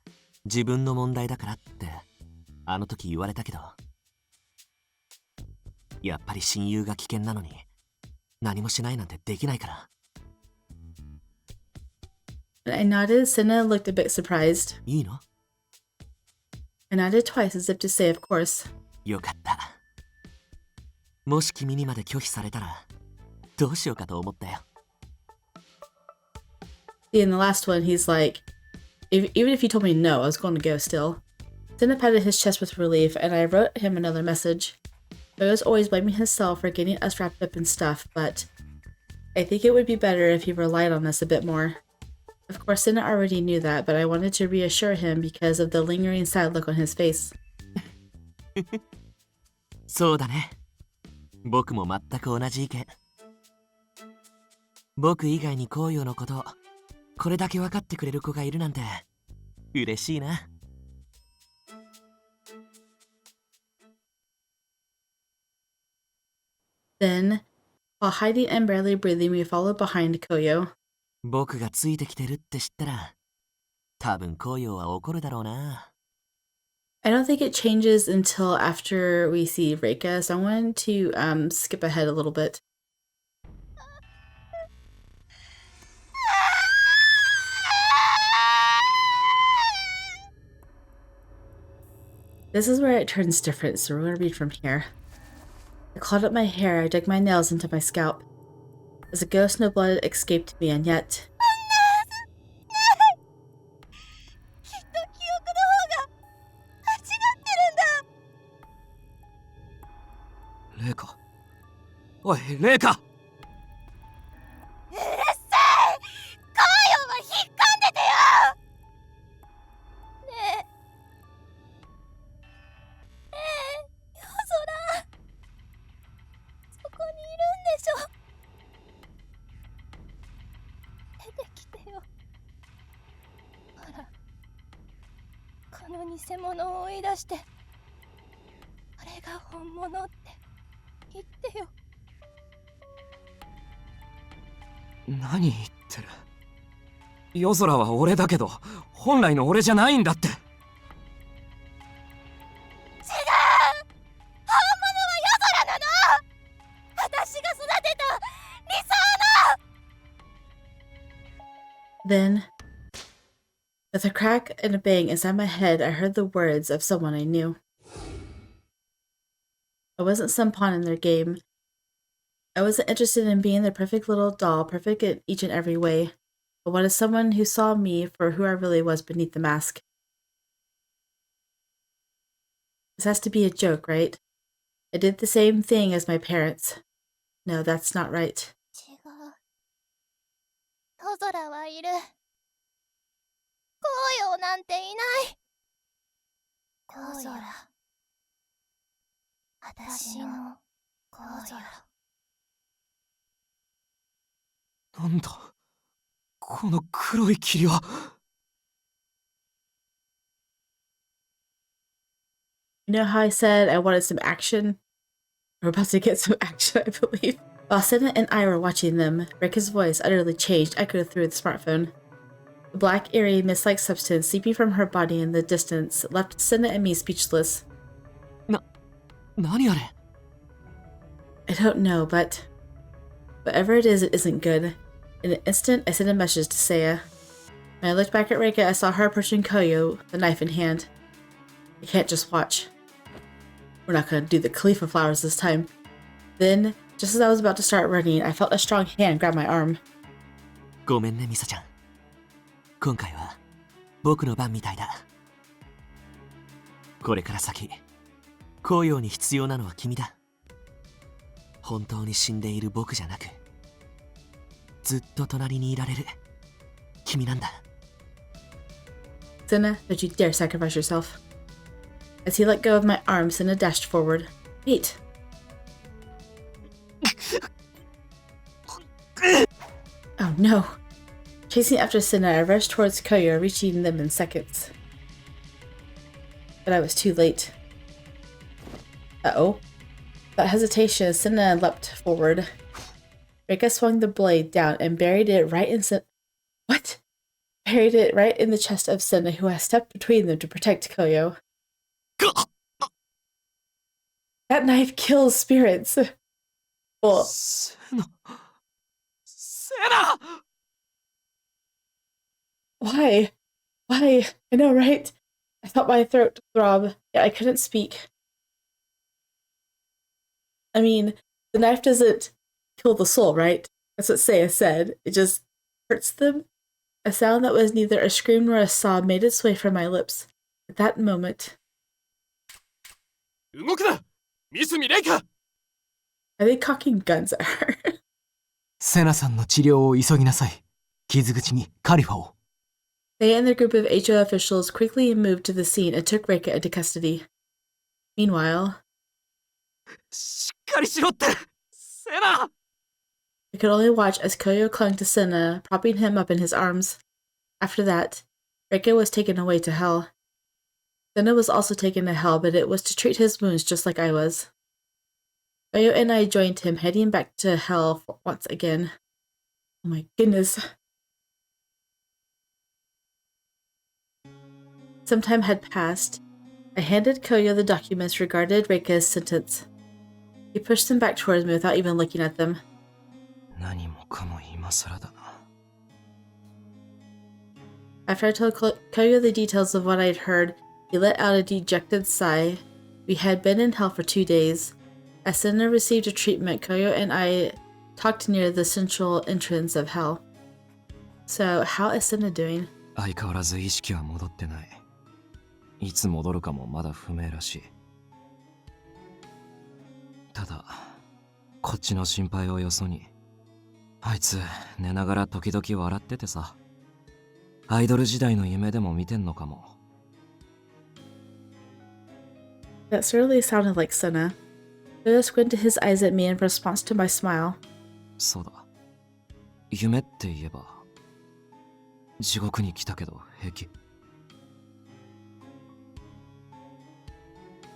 自分の問題だからってあの時言われたけど、やっぱり親友が危険なのに何もしないなんてできないから。I nodded. Senna looked a bit surprised. いいの？ I nodded twice as if to say, of course. よかった。もし君にまで拒否されたらどうしようかと思ったよ。See, in the last one, he's like, even if he told me no, I was going to go still. Senna patted his chest with relief, and I wrote him another message. I was always blaming himself for getting us wrapped up in stuff, but I think it would be better if he relied on us a bit more. Of course, Senna already knew that, but I wanted to reassure him because of the lingering sad look on his face. そうだね。僕も全く同じ意見。僕以外にコヨのことこれだけ分かってくれる子がいるなんて嬉しいな。Then, while hiding and barely breathing, we followed behind Koyo. 僕がついてきてるって知ったら多分コヨは怒るだろうな。I don't think it changes until after we see Reika, so I'm going to skip ahead a little bit. This is where it turns different, so we're going to read from here. I clawed up my hair, I dug my nails into my scalp. As a ghost, no blood escaped me, and yet... レイカ。おい、レイカ。うるさい！コーヨは引っ込んでてよ！ねえ、夜空、そこにいるんでしょ？の偽物を追い出して、これが本物って言ってよ。何言ってる。夜空は俺だけど、本来の俺じゃないんだって。違う、本物は夜空なの。私が育てた理想の。 Then, with a crack and a bang inside my head, I heard the words of someone I knew. I wasn't some pawn in their game. I wasn't interested in being the perfect little doll, perfect in each and every way, but wanted someone who saw me for who I really was beneath the mask. This has to be a joke, right? I did the same thing as my parents. No, that's not right. 違う。夜空はいる。紅葉なんていない。夜空。私の紅葉。なんだこの黒い霧は。You know how I said I wanted some action? We're about to get some action, I believe. While Senna and I were watching them, Rika's voice, utterly changed, echoed through the smartphone. The black, eerie, mist-like substance seeping from her body in the distance left Senna and me speechless. 何あれ。 I don't know, but whatever it isn't good. In an instant, I sent a message to Seiya. When I looked back at Reika, I saw her approaching Koyo, the knife in hand. I can't just watch. We're not gonna do the Khalifa flowers this time. Then, just as I was about to start running, I felt a strong hand grab my arm. ごめんねミサちゃん。今回は僕の番みたいだ。これから先、紅葉に必要なのは君だ。本当に死んでいる僕じゃなく、ずっと隣にいられる君なんだ。Senna, don't you dare sacrifice yourself. As he let go of my arm, Senna dashed forward. Wait. Oh no. Chasing after Senna, I rushed towards Koyo, reaching them in seconds. But I was too late. Uh-oh. Without hesitation, Senna leapt forward. Reika swung the blade down and buried it right in What? Buried it right in the chest of Senna, who had stepped between them to protect Koyo. That knife kills spirits. Well, Senna! why? Why? I know, right? I felt my throat throb, yet I couldn't speak. I mean, the knife doesn't kill the soul, right? That's what Seiya said. It just hurts them. A sound that was neither a scream nor a sob made its way from my lips. At that moment... 動くなミスミレイカ Are they cocking guns at her? セナさんの治療を急ぎなさい。傷口にカリファを。They and their group of HO officials quickly moved to the scene and took Reika into custody. Meanwhile... しっかりしろってセナ I could only watch as Koyo clung to Senna, propping him up in his arms. After that, Reika was taken away to hell. Senna was also taken to hell, but it was to treat his wounds just like I was. Koyo and I joined him, heading back to hell once again. Oh my goodness. Some time had passed. I handed Koyo the documents regarding Reika's sentence. He pushed them back towards me without even looking at them. 何もかも今更だな。 After I told Koyo the details of what I'd heard, he let out a dejected sigh. We had been in hell for 2 days. As Senna received a treatment, Koyo and I talked near the central entrance of hell. So, how is Senna doing? 相変わらず意識は戻ってない。いつ戻るかもまだ不明らしい。ただ、こっちの心配をよそに。あいつ、寝ながら時々笑っててさ。アイドル時代の夢でも見てんのかも。That certainly sounded like Senna. Koyo squinted his eyes at me in response to my smile. そうだ。夢って言えば、地獄に来たけど平気。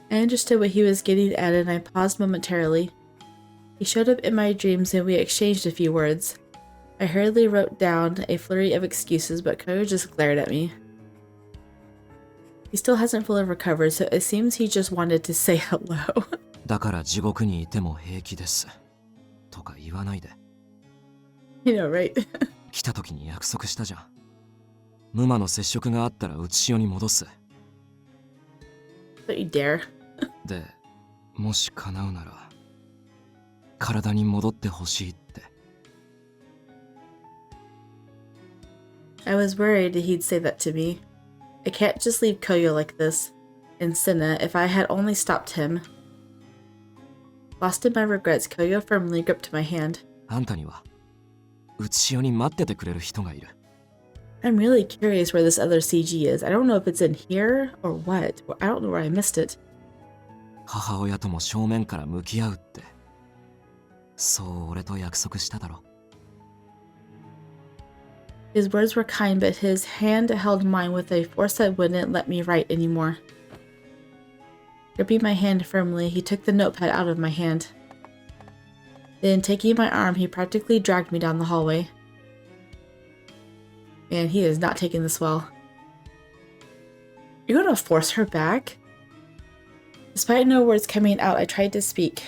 I understood what he was getting at and I paused momentarily. He showed up in my dreams and we exchanged a few words. I hurriedly wrote down a flurry of excuses, but Koyo just glared at me. He still hasn't fully recovered, so it seems he just wanted to say hello. だから地獄にいても平気です。とか言わないで。You know, right? 来た時に約束したじゃん。ムマの接触があったらうちしおに戻す。Don't you dare. で、もし叶うなら、体に戻ってほしいって。I was worried he'd say that to me. I can't just leave Koyo like this. And Senna, if I had only stopped him. Lost in my regrets, Koyo firmly gripped my hand. あんたには、うちしおに待っててくれる人がいる。I'm really curious where this other CG is. I don't know if it's in here or what. I don't know where I missed it. 母親とも正面から向き合うって。そう俺と約束しただろ。His words were kind, but his hand held mine with a force that wouldn't let me write anymore. Gripping my hand firmly, he took the notepad out of my hand. Then, taking my arm, he practically dragged me down the hallway. Man, he is not taking this well. You're gonna force her back? Despite no words coming out, I tried to speak.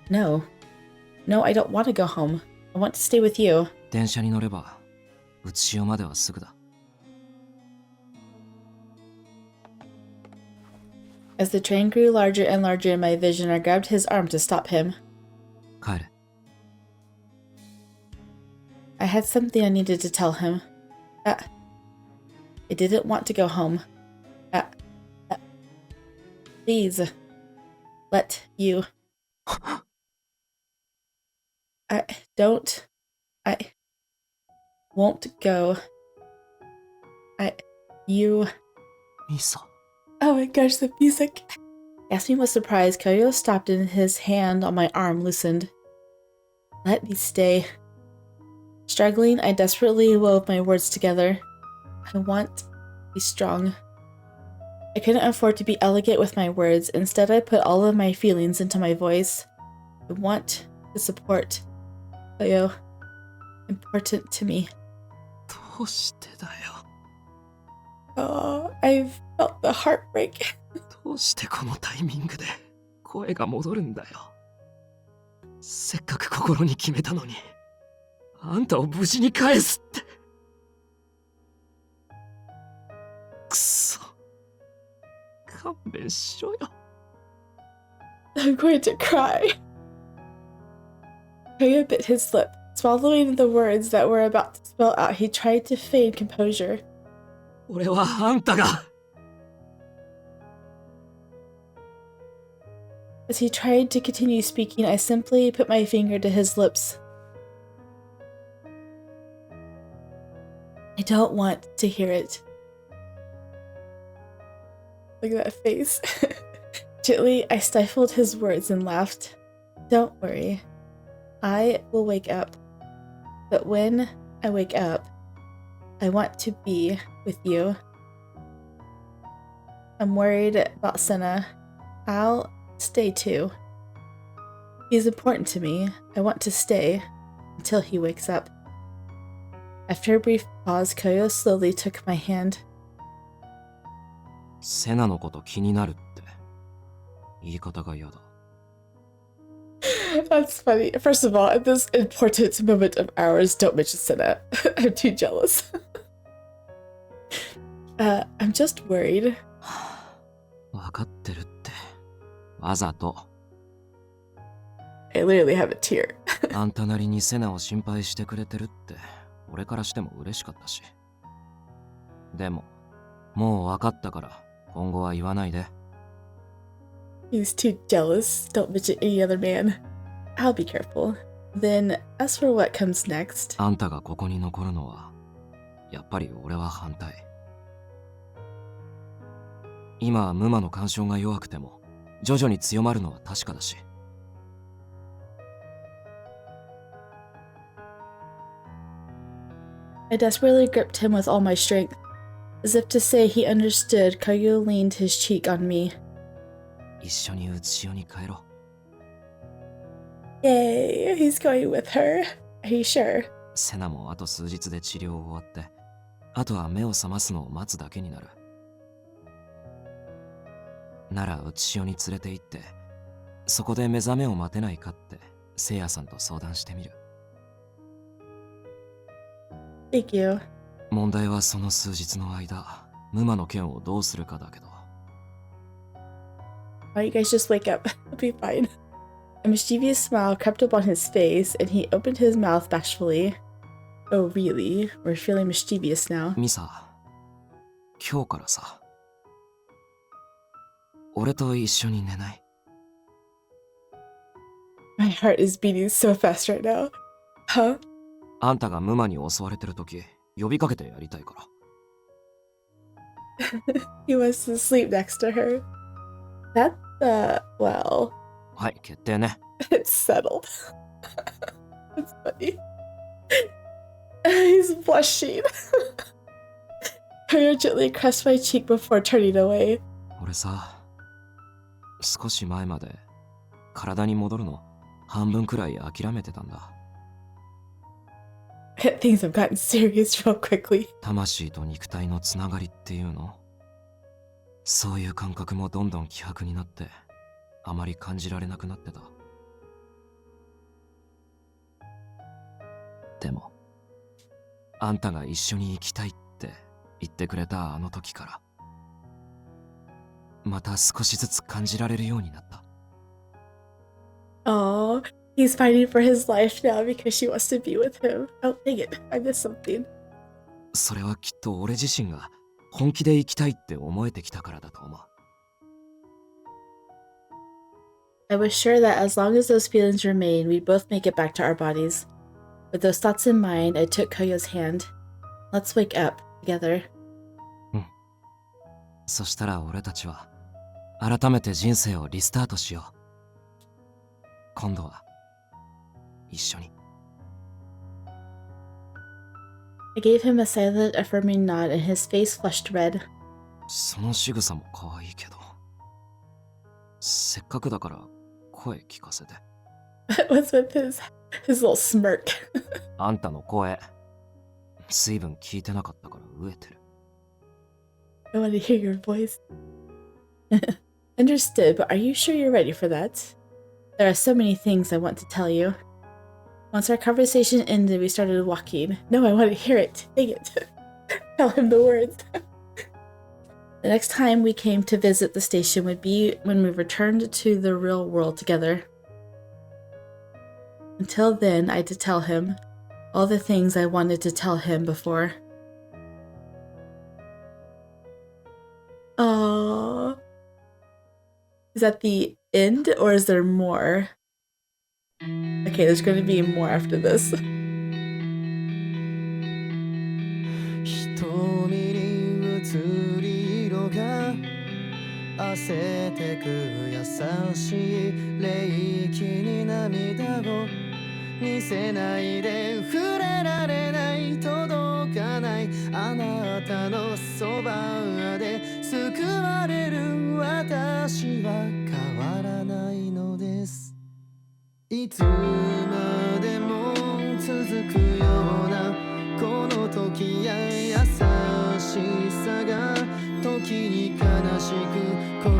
No. No, I don't want to go home. I want to stay with you. 電車に乗れば、うちしおまではすぐだ。As the train grew larger and larger in my vision, I grabbed his arm to stop him. 帰れ。I had something I needed to tell him. I didn't want to go home. Please. Let you. I won't go. You. ミサ。 Oh my gosh, the music. Gasping with surprise, Koyo stopped and his hand on my arm loosened. Let me stay. Struggling, I desperately wove my words together. I want to be strong. I couldn't afford to be elegant with my words. Instead, I put all of my feelings into my voice. I want to support Koyo. Important to me. どうしてだよ。 Oh, I've felt the heartbreak. どうしてこのタイミングで声が戻るんだよ。せっかく心に決めたのに、あんたを無事に返すって。くそ。勘弁しろよ。I'm going to cry. Koyo bit his lip. Swallowing the words that were about to spill out, he tried to feign composure. 俺はあんたが。 As he tried to continue speaking, I simply put my finger to his lips. I don't want to hear it. Look at that face. Gently, I stifled his words and laughed. Don't worry. I will wake up. But when I wake up, I want to be with you. I'm worried about Senna. I'll stay too. He's important to me. I want to stay until he wakes up. After a brief pause, Koyo slowly took my hand. セナのこと気になるって言い方が嫌だ。 That's funny. First of all, at this important moment of ours, don't mention Senna. I'm too jealous. I'm just worried. わかってるって。わざと。I literally have a tear. あんたなりにセナを心配してくれてるって俺からしても嬉しかったし。でも、もうわかったから今後は言わないで。 He's too jealous. Don't mention any other man. I'll be careful. Then, as for what comes next... あんたがここに残るのは、やっぱり俺は反対。今はムマの干渉が弱くても、徐々に強まるのは確かだし。I desperately gripped him with all my strength. As if to say he understood, Koyo leaned his cheek on me. 一緒にうつしおに帰ろう。Yay, he's going with her. Are you sure? セナもあと数日で治療終わって、あとは目を覚ますのを待つだけになる。ならうつしおに連れて行って、そこで目覚めを待てないかってせいやさんと相談してみる。Thank you. 問題はその数日の間、ムマの件をどうするかだけど。Why don't you guys just wake up? It'll be fine. A mischievous smile crept up on his face, and he opened his mouth bashfully. Oh, really? We're feeling mischievous now. ミサ、今日からさ、俺と一緒に寝ない？ My heart is beating so fast right now. Huh? あんたがムマに襲われてるとき、呼びかけてやりたいから。He wants to sleep next to her. That's, well... はい、決定ね。It's settled. It's funny. He's blushing. Koyo gently caressed my cheek before turning away. 俺さ、少し前まで体に戻るの半分くらい諦めてたんだ。Things have gotten serious real quickly. 魂と肉体のつながりっていうの？そういう感覚もどんどん希薄になって、あまり感じられなくなってた。でも、あんたが一緒に行きたいって言ってくれたあの時から、また少しずつ感じられるようになった。Oh, he's fighting for his life now because she wants to be with him. Oh, dang it. I missed something. それはきっと俺自身が本気で生きたいって思えてきたからだと思う。I was sure that as long as those feelings remained, we'd both make it back to our bodies. With those thoughts in mind, I took Koyo's hand. Let's wake up together. そしたら俺たちは改めて人生をリスタートしよう。今度は一緒に。I gave him a silent, affirming nod, and his face flushed red. その仕草も可愛いけど、せっかくだから声聞かせて。What's with his little smirk? あんたの声、随分聞いてなかったから飢えてる。I want to hear your voice. Understood, but are you sure you're ready for that? There are so many things I want to tell you. Once our conversation ended, we started walking. No, I want to hear it. Dang it. Tell him the words. The next time we came to visit the station would be when we returned to the real world together. Until then, I had to tell him all the things I wanted to tell him before. Oh, is that the end or is there more? Okay, there's going to be more after this. 瞳に映り色が焦ってく優しい冷気に涙を見せないで触れられない届かないあなたのそばで救われる私は変わらないのですいつまでも続くようなこの時や優しさが時に悲しく心を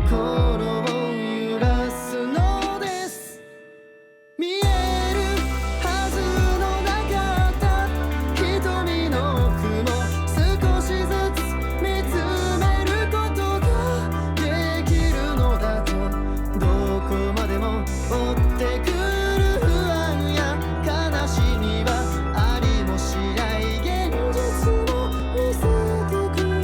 揺らすのです見えるはずのなかった瞳の奥も少しずつ見つめることができるのだとどこまでも追ってくる不安や悲しみはありもしない現実を見せてくれる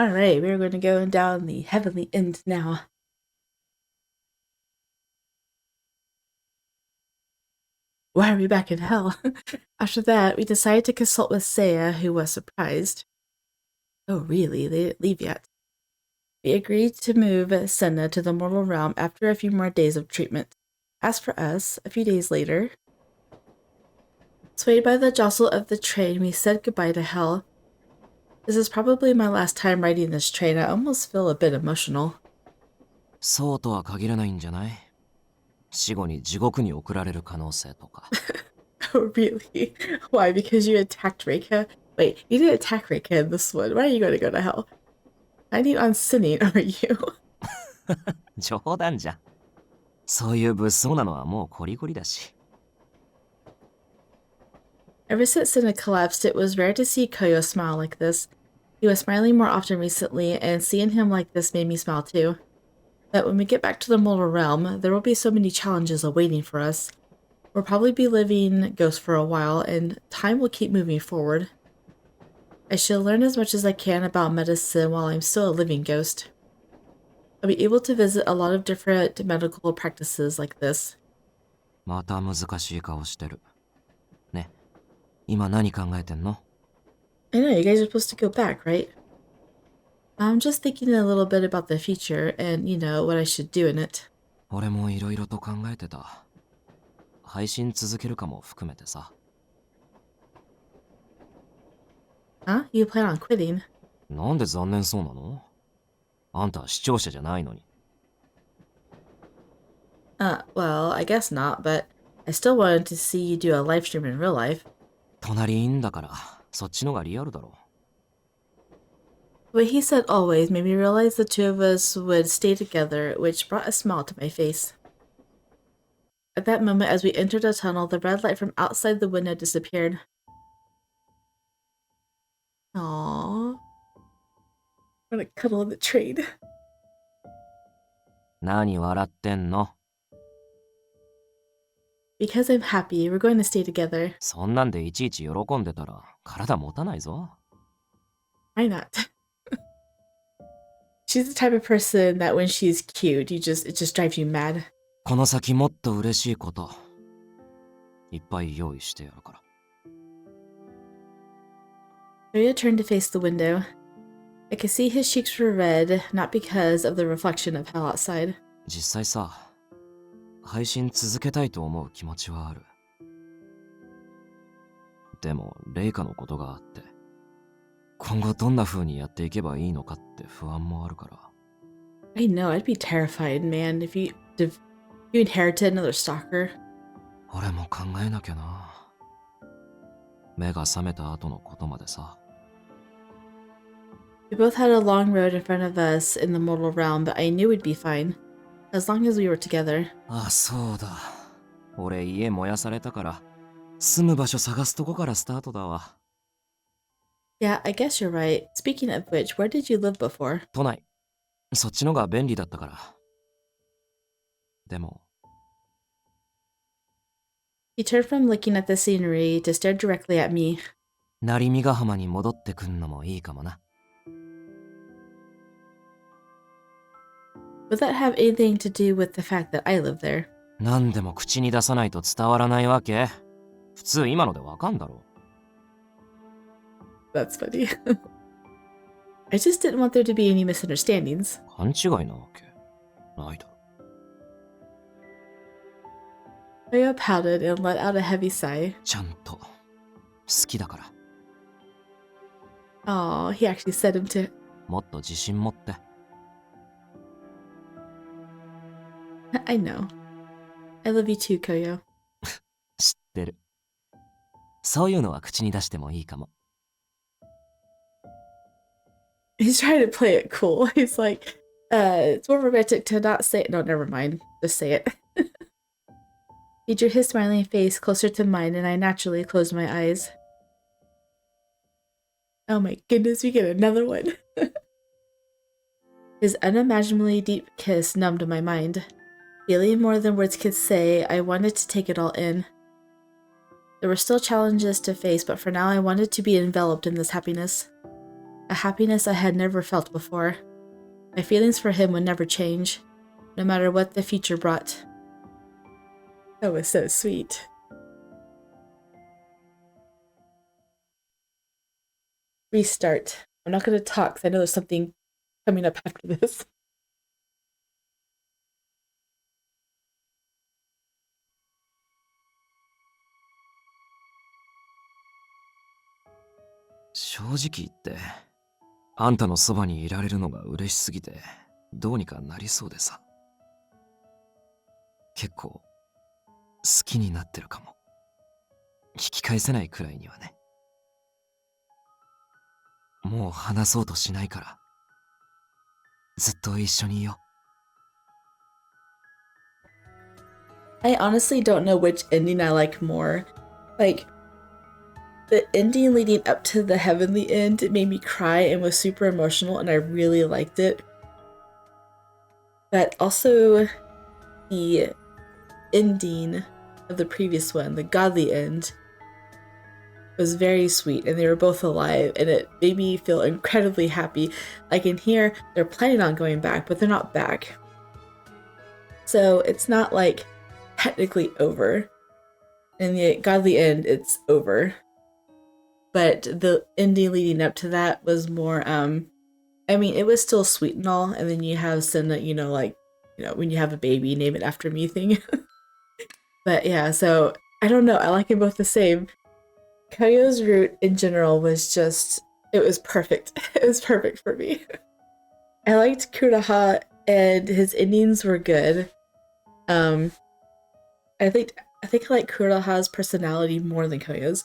Alright, we're going to go down the heavenly end now. Why are we back in hell? After that, we decided to consult with Seiya, who was surprised. Oh really? They didn't leave yet. We agreed to move Senna to the mortal realm after a few more days of treatment. As for us, a few days later, swayed by the jostle of the train, we said goodbye to hell. This is probably my last time riding this train. I almost feel a bit emotional. そうとは限らないんじゃない？死後に地獄に送られる可能性とか。Oh, really? Why? Because you attacked Reika? Wait, you didn't attack Reika in this one. Why are you going to go to hell? Planning on sinning, are you? 冗談じゃん。そういう物騒なのはもうコリコリだし。Ever since Senna collapsed, it was rare to see Koyo smile like this. He was smiling more often recently, and seeing him like this made me smile too. But when we get back to the mortal realm, there will be so many challenges awaiting for us. We'll probably be living ghosts for a while, and time will keep moving forward. I should learn as much as I can about medicine while I'm still a living ghost. I'll be able to visit a lot of different medical practices like this. また難しい顔してる。ね、今何考えてんの？ I know, you guys are supposed to go back, right? I'm just thinking a little bit about the future and, you know, what I should do in it. 俺もいろいろと考えてた。配信続けるかも含めてさ。Huh? You plan on quitting? なんで残念そうなの？あんたは視聴者じゃないのに。Well, I guess not, but I still wanted to see you do a live stream in real life. 隣いんだから、そっちのがリアルだろ。The way he said always made me realize the two of us would stay together, which brought a smile to my face. At that moment, as we entered a tunnel, the red light from outside the window disappeared. Aww. I'm gonna cuddle in the train. 何笑ってんの？ Because I'm happy, we're going to stay together. そんなんでいちいち喜んでたら体持たないぞ。Why not? She's the type of person that when she's cute, it just drives you mad. この先もっと嬉しいこといっぱい用意してやるから。Koyo turned to face the window. I could see his cheeks were red, not because of the reflection of hell outside. 実際さ、配信続けたいと思う気持ちはある。でも、レイカのことがあって、今後どんな風にやっていけばいいのかって不安もあるから。I know, I'd be terrified, man, if you inherited another stalker. 俺も考えなきゃな。目が覚めた後のことまでさ。We both had a long road in front of us in the mortal realm, but I knew we'd be fine, as long as we were together. あ、そうだ。俺家燃やされたから、住む場所探すとこからスタートだわ。Yeah, I guess you're right. Speaking of which, where did you live before? 都内。そっちのが便利だったから。でも。He turned from looking at the scenery to stare directly at me. 成見ヶ浜に戻ってくんのもいいかもな。Would that have anything to do with the fact that I live there? 何でも口に出さないと伝わらないわけ？普通今のでわかんだろ。That's funny. I just didn't want there to be any misunderstandings. 勘違いなわけないだろ。Koyo pouted and let out a heavy sigh. ちゃんと好きだから。Aw, he actually said him to. もっと自信持って。I know. I love you too, Koyo. 知ってる。そういうのは口に出してもいいかも。He's trying to play it cool. He's like, it's more romantic to not say it. No, never mind. Just say it. He drew his smiling face closer to mine, and I naturally closed my eyes. Oh my goodness, we get another one. His unimaginably deep kiss numbed my mind. Feeling more than words could say, I wanted to take it all in. There were still challenges to face, but for now I wanted to be enveloped in this happiness. a happiness I had never felt before. My feelings for him would never change, no matter what the future brought. That was so sweet. Restart. I'm not going to talk because I know there's something coming up after this.正直言って、あんたのそばにいられるのが嬉しすぎて、どうにかなりそうでさ。結構、好きになってるかも。引き返せないくらいにはね。もう話そうとしないから。ずっと一緒にいよう。I honestly don't know which ending I like more. Like, the ending leading up to the heavenly end, it made me cry and was super emotional, and I really liked it. But also, the ending of the previous one, the godly end, was very sweet, and they were both alive, and it made me feel incredibly happy. Like in here, they're planning on going back, but they're not back. So it's not like technically over. In the godly end, it's over. But the ending leading up to that was more, I mean, it was still sweet and all, and then you have some that, like, when you have a baby, name it after me thing. But yeah, so, I don't know, I like them both the same. Koyo's route in general was just, it was perfect. It was perfect for me. I liked Kuraha, and his endings were good. I think I like Kuraha's personality more than Koyo's.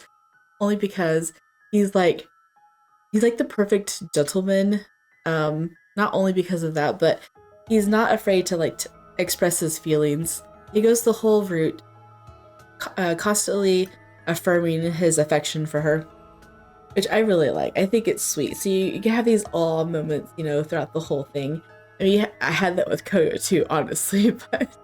Only because he's like the perfect gentleman. Not only because of that, but he's not afraid to like express his feelings. He goes the whole route, constantly affirming his affection for her, which I really like. I think it's sweet. So you have these awe moments, throughout the whole thing. I mean, I had that with Koyo too, honestly, but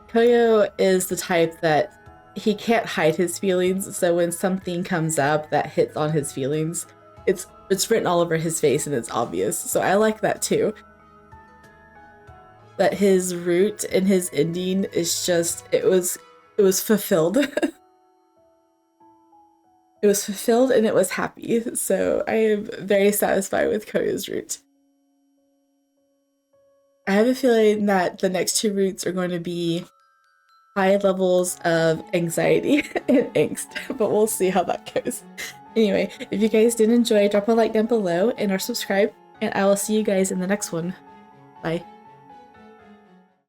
Koyo is the type that he can't hide his feelings, so when something comes up that hits on his feelings, it's written all over his face and it's obvious. So I like that too. But his route and his ending is just, it was fulfilled. It was fulfilled and it was happy. So I am very satisfied with Koyo's route. I have a feeling that the next two routes are going to be high levels of anxiety and angst, but we'll see how that goes. Anyway, if you guys did enjoy, drop a like down below and or subscribe, and I will see you guys in the next one. Bye.